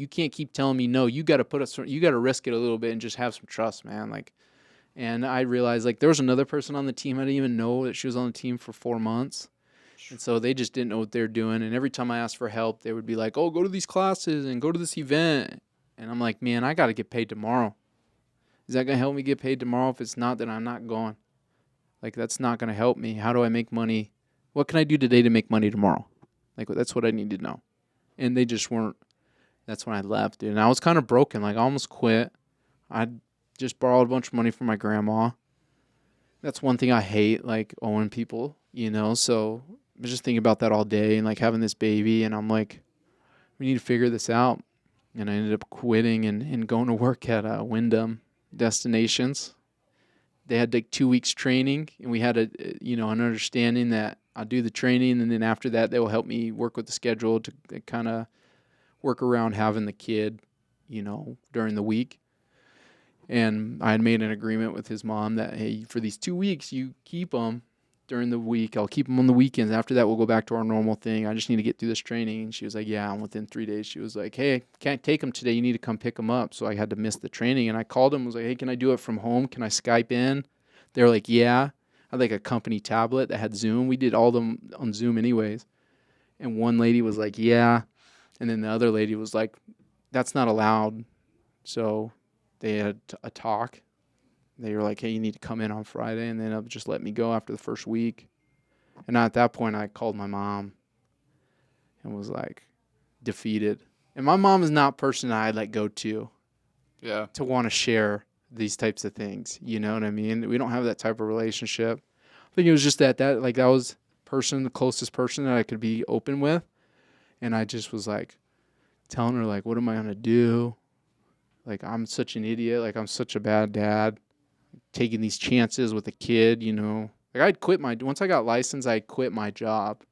can't keep telling me no. You got to you got to risk it a little bit and just have some trust, man. Like, and I realized like there was another person on the team. I didn't even know that she was on the team for 4 months. And so they just didn't know what they're doing. And every time I asked for help, they would be like, oh, go to these classes and go to this event. And I'm like, man, I got to get paid tomorrow. Is that going to help me get paid tomorrow? If it's not, then I'm not going. Like, that's not going to help me. How do I make money? What can I do today to make money tomorrow? Like, that's what I need to know. And they just weren't. That's when I left, dude. And I was kind of broken. Like, I almost quit. I just borrowed a bunch of money from my grandma. That's one thing I hate, like, owing people, So I was just thinking about that all day and, like, having this baby. And I'm like, we need to figure this out. And I ended up quitting and going to work at Wyndham Destinations. They had like 2 weeks training, and we had an understanding that I'll do the training, and then after that they will help me work with the schedule to kind of work around having the kid, during the week. And I had made an agreement with his mom that, hey, for these 2 weeks you keep them during the week. I'll keep them on the weekends. After that, we'll go back to our normal thing. I just need to get through this training. And she was like, yeah. And within 3 days, she was like, hey, can't take them today. You need to come pick them up. So I had to miss the training. And I called them, was like, hey, can I do it from home? Can I Skype in? They were like, yeah. I had like a company tablet that had Zoom. We did all of them on Zoom anyways. And one lady was like, yeah. And then the other lady was like, that's not allowed. So they had a talk. They were like, hey, you need to come in on Friday, and then they'll just let me go after the first week. And at that point, I called my mom and was like defeated. And my mom is not a person I'd like go to want to share these types of things. You know what I mean? We don't have that type of relationship. I think it was just that was the closest person that I could be open with. And I just was like telling her, like, what am I going to do? Like, I'm such an idiot. Like, I'm such a bad dad. Taking these chances with a kid, Like, I'd quit once I got licensed, I quit my job.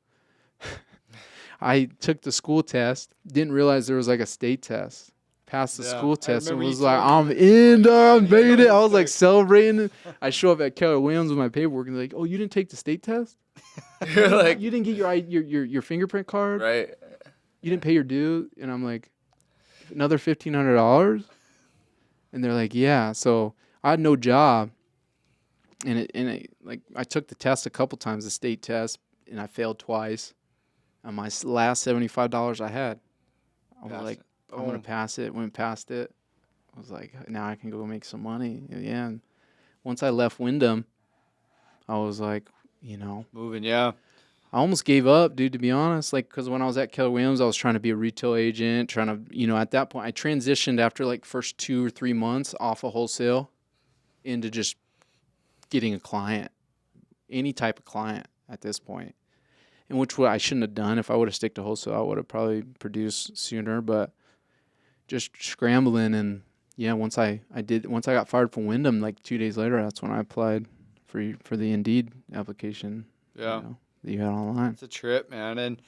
I took the school test, didn't realize there was like a state test. Passed the school test and was like, I'm in, dog, made it. I was like celebrating. I show up at Keller Williams with my paperwork and they're like, oh, you didn't take the state test? You're like, you didn't get your fingerprint card? Right. You didn't pay your due? And I'm like, another $1,500? And they're like, yeah. So I had no job. And I took the test a couple times, the state test, and I failed twice. On my last $75 I had, I was like, I'm going to pass it. Went past it. I was like, now I can go make some money. Yeah. And once I left Wyndham, I was like, moving. Yeah. I almost gave up, dude, to be honest. Like, because when I was at Keller Williams, I was trying to be a retail agent, trying to, at that point, I transitioned after like first 2 or 3 months off of wholesale into just getting a client, any type of client at this point. And which I shouldn't have done. If I would have stick to wholesale, I would have probably produced sooner. But just scrambling, and once I got fired from Wyndham, like 2 days later, that's when I applied for the Indeed application. Yeah. That you had online. It's a trip, man. And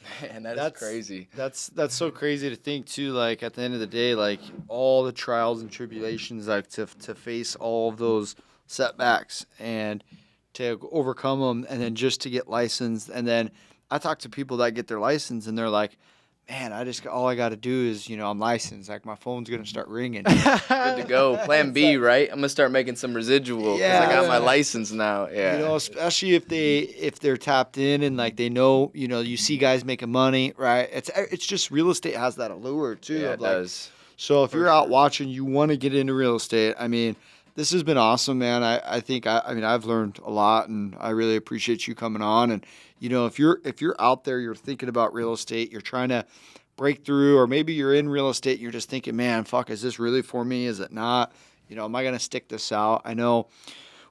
that's crazy. That's so crazy to think too. Like at the end of the day, like all the trials and tribulations, like to face all of those setbacks and to overcome them, and then just to get licensed. And then I talk to people that get their license, and they're like, man, all I got to do is, I'm licensed. Like, my phone's going to start ringing. Good to go. Plan B, right? I'm going to start making some residual because I got my license now. Yeah. Especially if they're tapped in and, like, they know, you see guys making money, right? It's just real estate has that allure, too. Yeah, it does. So if you're out watching, you want to get into real estate. I mean, this has been awesome, man. I think I've learned a lot, and I really appreciate you coming on. And if you're out there, you're thinking about real estate, you're trying to break through, or maybe you're in real estate, and you're just thinking, man, fuck, is this really for me? Is it not? Am I gonna stick this out? I know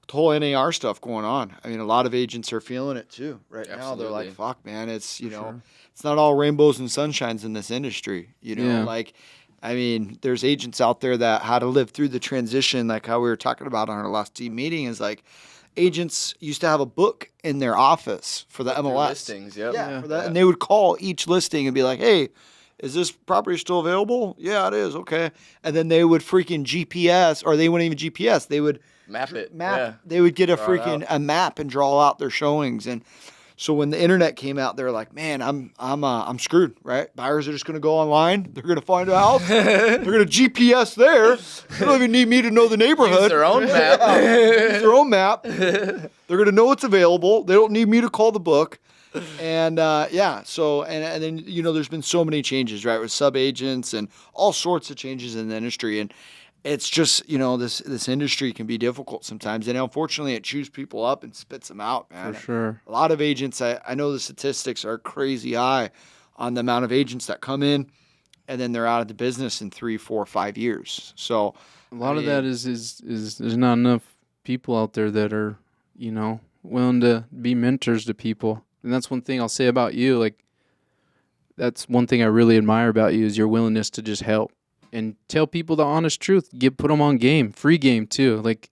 with the whole NAR stuff going on. I mean, a lot of agents are feeling it too right now. They're like, fuck, man, it's it's not all rainbows and sunshines in this industry. Like. I mean, there's agents out there that how to live through the transition, like how we were talking about on our last team meeting, is like agents used to have a book in their office for the MLS. Listings, yep. Yeah, for that. And they would call each listing and be like, hey, is this property still available? Yeah, it is. Okay. And then they would freaking GPS, or they wouldn't even GPS. They would map it. Yeah. They would get a map and draw out their showings. And so when the internet came out, they're like, "Man, I'm screwed, right? Buyers are just going to go online. They're going to find a house. They're going to GPS there. They don't even need me to know the neighborhood. Use their own map. Use their own map. They're going to know it's available. They don't need me to call the book." And so and then there's been so many changes, right, with sub agents and all sorts of changes in the industry, and it's just, this industry can be difficult sometimes. And unfortunately, it chews people up and spits them out, man. For sure. A lot of agents, I know the statistics are crazy high on the amount of agents that come in and then they're out of the business in 3, 4, 5 years. So a lot of that is there's not enough people out there that are, willing to be mentors to people. And that's one thing I'll say about you. Like, that's one thing I really admire about you is your willingness to just help. And tell people the honest truth. Put them on game, free game too. Like,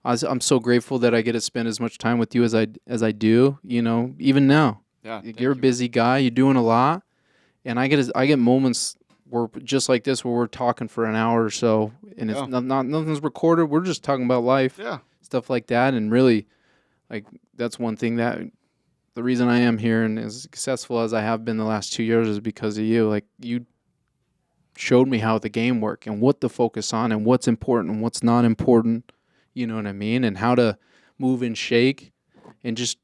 I'm so grateful that I get to spend as much time with you as I do. Even now. Yeah, you're a busy guy. You're doing a lot, and I get moments where just like this where we're talking for an hour or so, and it's nothing's recorded. We're just talking about life, stuff like that, and really, like that's one thing that the reason I am here and as successful as I have been the last 2 years is because of you. Like you showed me how the game worked and what to focus on and what's important and what's not important, you know what I mean? And how to move and shake and just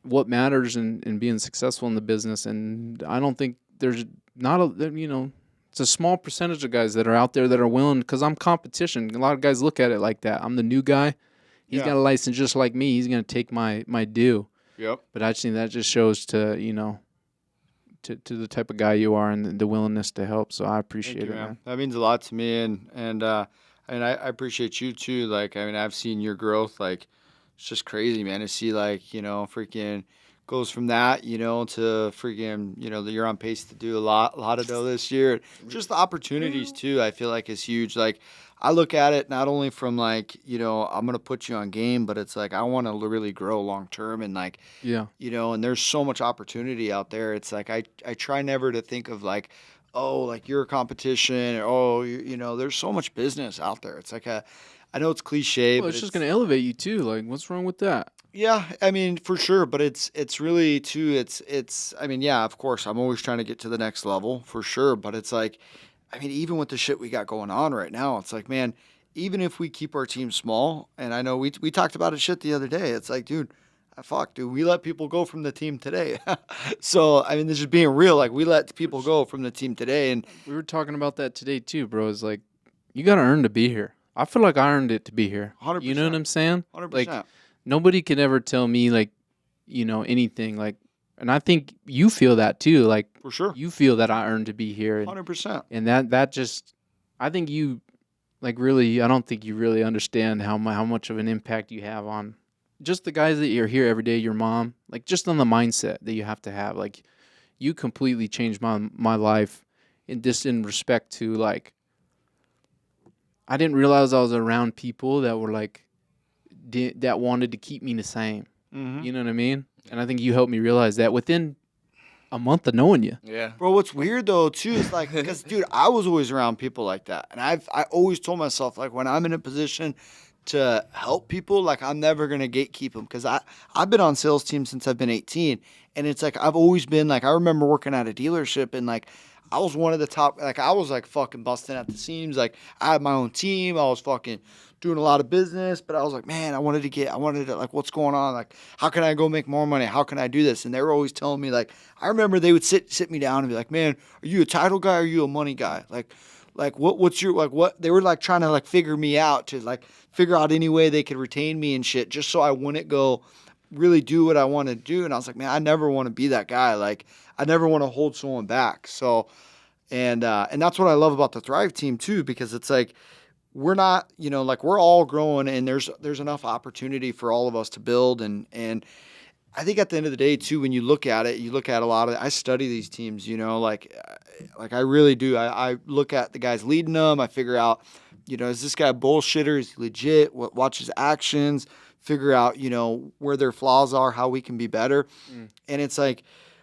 what matters in being successful in the business. And I don't think there's not it's a small percentage of guys that are out there that are willing, because I'm competition. A lot of guys look at it like that. I'm the new guy. He's got a license just like me. He's going to take my due. Yep. But I think that just shows to the type of guy you are and the willingness to help. So I appreciate it, man. That means a lot to me, and I appreciate you too. Like, I mean, I've seen your growth. Like, it's just crazy, man, to see freaking goes from that, to freaking, that you're on pace to do a lot of dough this year. Just the opportunities too, I feel like is huge. Like, I look at it not only from I'm going to put you on game, but it's like I want to really grow long term and and there's so much opportunity out there. It's like I try never to think of you're a competition or there's so much business out there. It's like I know it's cliche, well, but it's just going to elevate you too. Like, what's wrong with that? Yeah, I mean, for sure, but it's really too I mean, yeah, of course, I'm always trying to get to the next level for sure, but it's like, I mean, even with the shit we got going on right now, it's like, man, even if we keep our team small, and I know we talked about it shit the other day, it's like, dude, Fuck, dude, we let people go from the team today. So, I mean, this is being real. Like, we let people go from the team today. And We were talking about that today too, bro. It's like you got to earn to be here. I feel like I earned it to be here. 100%. You know what I'm saying? 100%. Like nobody can ever tell me like, anything like, and I think you feel that too. Like for sure. you feel that I earned to be here, 100%. and that just, I think you, like really, I don't think you really understand how much of an impact you have on just the guys that you're here every day. Your mom, like just on the mindset that you have to have. Like you completely changed my life in respect to like, I didn't realize I was around people that were like that wanted to keep me the same. Mm-hmm. You know what I mean? And I think you helped me realize that within a month of knowing you. Yeah. Bro, what's weird though too is like, because dude, I was always around people like that, and I always told myself like when I'm in a position to help people, like I'm never gonna gatekeep them, because I've been on sales teams since I've been 18, and it's like I've always been like, I remember working at a dealership, and like I was one of the top, like I was like fucking busting at the seams, like I had my own team, I was fucking doing a lot of business, but I was like, man, I wanted to like, what's going on? Like, how can I go make more money? How can I do this? And they were always telling me, like, I remember they would sit me down and be like, man, are you a title guy or are you a money guy? Like what's your, like, what, they were like trying to like figure me out, to like figure out any way they could retain me and shit, just so I wouldn't go really do what I want to do. And I was like, man, I never want to be that guy. Like, I never want to hold someone back. So, and that's what I love about the Thrive team too, because it's like, we're not, like we're all growing, and there's enough opportunity for all of us to build. And I think at the end of the day too, when you look at it, you look at a lot of, I study these teams, like I really do. I look at the guys leading them. I figure out, is this guy a bullshitter? Is he legit? Watch his actions, figure out, where their flaws are, how we can be better. And it's like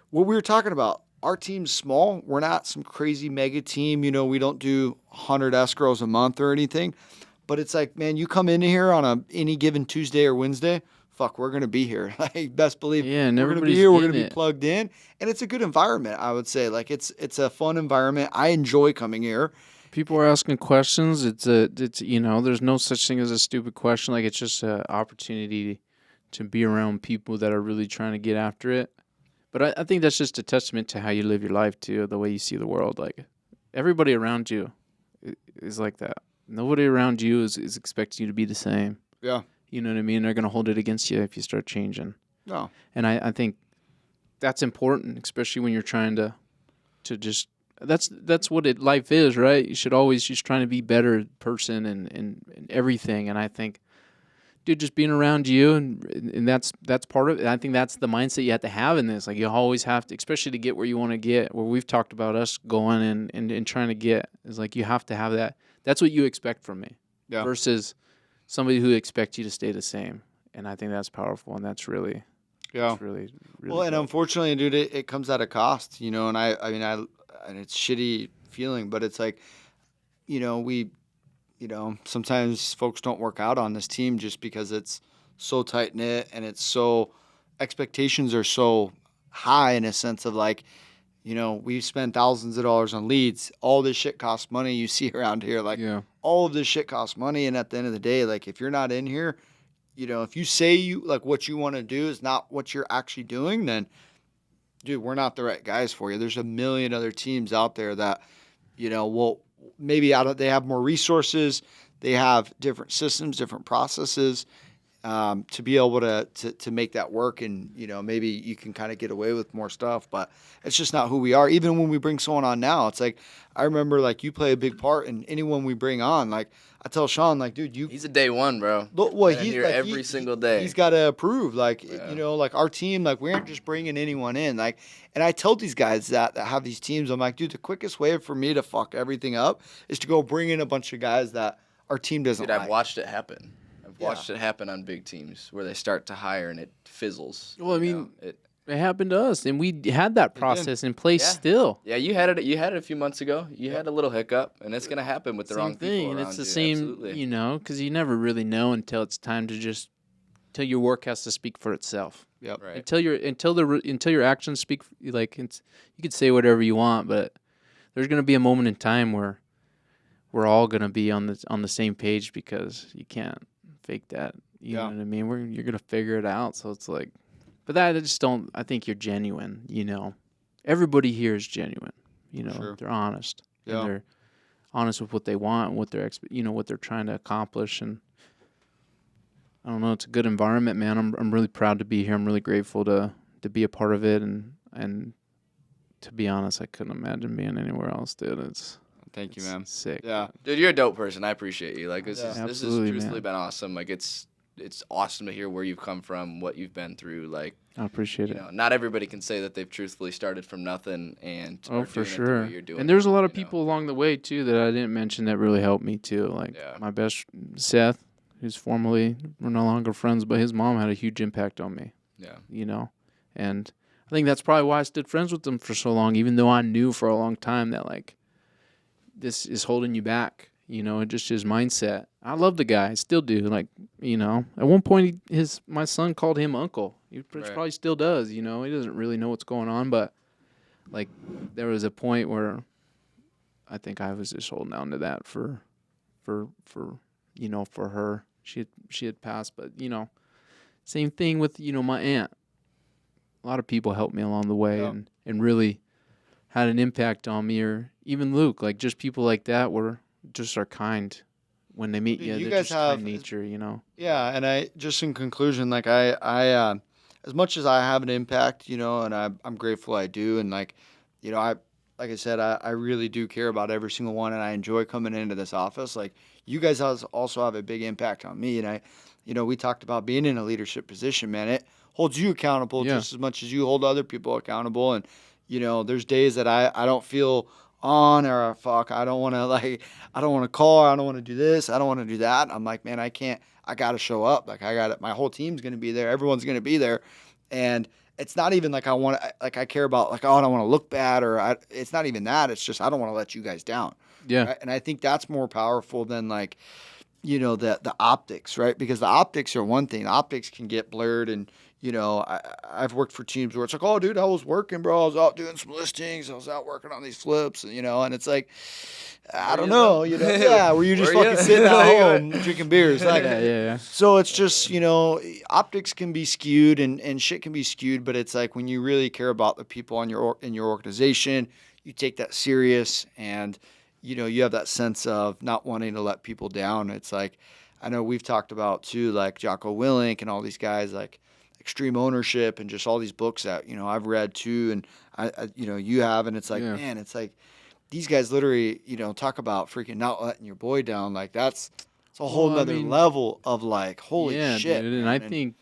what we were talking about. Our team's small. We're not some crazy mega team. We don't do 100 escrows a month or anything. But it's like, man, you come in here on any given Tuesday or Wednesday, fuck, we're going to be here. Like, best believe and we're going to be here. We're going to be plugged in. And it's a good environment, I would say. Like, it's a fun environment. I enjoy coming here. People are asking questions. It's there's no such thing as a stupid question. Like, it's just an opportunity to be around people that are really trying to get after it. But I think that's just a testament to how you live your life, too, the way you see the world. Like, everybody around you is like that. Nobody around you is expecting you to be the same. Yeah. You know what I mean? They're going to hold it against you if you start changing. No. And I think that's important, especially when you're trying to just – that's what life is, right? You should always just trying to be a better person and everything. And I think – dude, just being around you, and that's part of it. I think that's the mindset you have to have in this. Like, you always have to, especially to get where you want to get, where we've talked about us going and trying to get, is like you have to have that. That's what you expect from me, versus somebody who expects you to stay the same. And I think that's powerful, and that's really, really well. And dope. unfortunately, dude, it comes at a cost, and and it's shitty feeling, but it's like, sometimes folks don't work out on this team just because it's so tight knit, and it's so, expectations are so high, in a sense of like, we spend thousands of dollars on leads. All this shit costs money. You see around here, like all of this shit costs money. And at the end of the day, like if you're not in here, if you say what you want to do is not what you're actually doing, then dude, we're not the right guys for you. There's a million other teams out there that, will maybe they have more resources, they have different systems, different processes, to be able to make that work. And, maybe you can kind of get away with more stuff, but it's just not who we are. Even when we bring someone on now, it's like, I remember like you play a big part in anyone we bring on. Like I tell Sean, like, dude, he's a day one, bro. Well, he's here every single day. He's got to approve, like, like our team, like we aren't just bringing anyone in. Like, and I tell these guys that have these teams, I'm like, dude, the quickest way for me to fuck everything up is to go bring in a bunch of guys that our team doesn't like. I've watched it happen. I've watched it happen on big teams where they start to hire and it fizzles. Well, I mean, it happened to us, and we had that process in place still. Yeah, you had it. You had it a few months ago. You had a little hiccup, and it's gonna happen with the wrong people around and it's the you. same, Absolutely. Because you never really know until it's time to until your work has to speak for itself. Yep. Right. Until your actions speak. You could say whatever you want, but there's gonna be a moment in time where we're all gonna be on the same page, because you can't fake that You know what I mean? You're gonna figure it out. So it's like, but that I just don't. I think you're genuine. You know, everybody here is genuine. You know, Sure. they're honest. Yeah. And they're honest with what they want, and what they're what they're trying to accomplish. And I don't know. It's a good environment, man. I'm really proud to be here. I'm really grateful to be a part of it. And to be honest, I couldn't imagine being anywhere else, dude. Thank you, man. Sick. Yeah. Dude, you're a dope person. I appreciate you. Like this has Absolutely, truthfully man. been awesome. Like it's awesome to hear where you've come from, what you've been through. Like I appreciate you it. know, not everybody can say that they've truthfully started from nothing and are For doing it the sure. way you're doing And there's a it, lot of you know? people along the way too that I didn't mention that really helped me too. Like my best Seth, who's formerly, we're no longer friends, but his mom had a huge impact on me. Yeah. You know, and I think that's probably why I stayed friends with him for so long, even though I knew for a long time that like this is holding you back. You know, just his mindset. I love the guy, I still do. Like, you know, at one point my son called him uncle. He probably still does. You know, he doesn't really know what's going on, but like there was a point where I think I was just holding on to that for you know, for her. She had passed, but you know, same thing with, you know, my aunt. A lot of people helped me along the way and really had an impact on me, or even Luke, like just people like that were just are kind when they meet you. You They're guys just have kind nature, you know. Yeah, and I just in conclusion, like I as much as I have an impact, you know, and I'm grateful I do, and like, you know, like I said, I really do care about every single one, and I enjoy coming into this office. Like you guys also have a big impact on me, and you know, we talked about being in a leadership position, man. It holds you accountable just as much as you hold other people accountable, and you know, there's days that I don't feel on or fuck, I don't want to call, I don't want to do this, I don't want to do that. I'm like, man, I got to show up. Like my whole team's going to be there. Everyone's going to be there. And it's not even like I care about like, oh, I don't want to look bad it's not even that. It's just, I don't want to let you guys down. Yeah. Right? And I think that's more powerful than like, you know, the optics, right? Because the optics are one thing. The optics can get blurred, and you know, I've worked for teams where it's like, oh, dude, I was working, bro. I was out doing some listings. I was out working on these flips, and you know, and it's like, I don't know, you know, yeah, were you just fucking sitting at home drinking beers? Like, Yeah. So it's just, you know, optics can be skewed and shit can be skewed, but it's like when you really care about the people in your organization, you take that serious, and you know, you have that sense of not wanting to let people down. It's like, I know we've talked about too, like Jocko Willink and all these guys, like Extreme Ownership and just all these books that, you know, I've read too. And I you know, you have, and it's like, man, it's like these guys literally, you know, talk about freaking not letting your boy down. Like it's a whole nother level of like, holy shit. Dude. And I think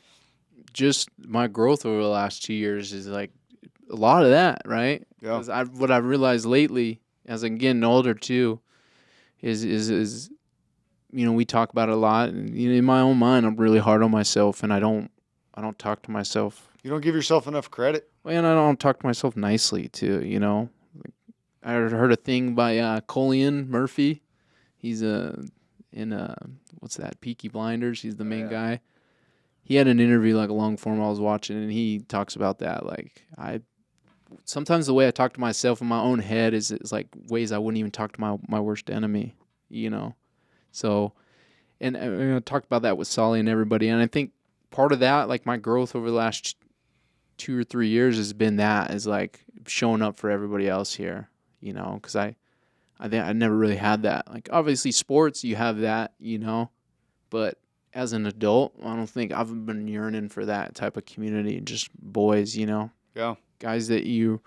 just my growth over the last 2 years is like a lot of that, right? Yeah. Because what I've realized lately, as I'm getting older too, is you know, we talk about it a lot, and you know, in my own mind, I'm really hard on myself, and I don't talk to myself. You don't give yourself enough credit. Well, and I don't talk to myself nicely too. You know, like, I heard a thing by Colleen Murphy. He's in what's that? Peaky Blinders. He's the main guy. He had an interview, like a long form I was watching, and he talks about that. Like sometimes the way I talk to myself in my own head is like ways I wouldn't even talk to my worst enemy, you know? So, and I talked about that with Solly and everybody. And I think part of that, like my growth over the last 2 or 3 years has been that is like showing up for everybody else here, you know? Cause I think I never really had that. Like obviously sports, you have that, you know, but as an adult, I don't think I've been yearning for that type of community, just boys, you know? Yeah. Guys that you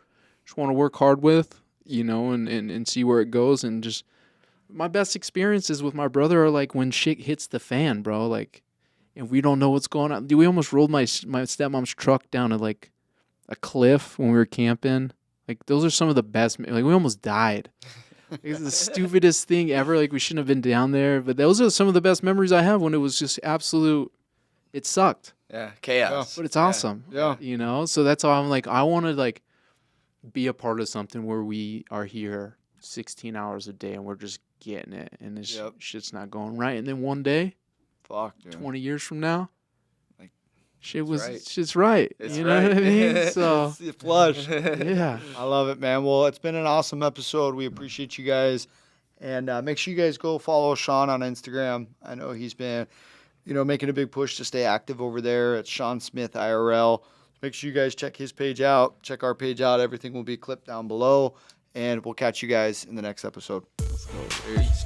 just want to work hard with, you know, and see where it goes. And just my best experiences with my brother are like when shit hits the fan, bro. Like, and we don't know what's going on. Dude, we almost rolled my stepmom's truck down a cliff when we were camping. Like, those are some of the best. Like, we almost died. It's the stupidest thing ever. Like, we shouldn't have been down there. But those are some of the best memories I have when it was just absolute. It sucked. Yeah, chaos. But it's awesome. Yeah. You know? So that's why I'm like, I want to, like, be a part of something where we are here 16 hours a day and we're just getting it. And this shit's not going right. And then one day, fuck, dude. 20 years from now, like, shit's right. It's you know what I mean? So, it's flush. yeah. I love it, man. Well, it's been an awesome episode. We appreciate you guys. And make sure you guys go follow Sean on Instagram. I know he's been making a big push to stay active over there at Sean Smith IRL. Make sure you guys check his page out. Check our page out. Everything will be clipped down below. And we'll catch you guys in the next episode. Peace.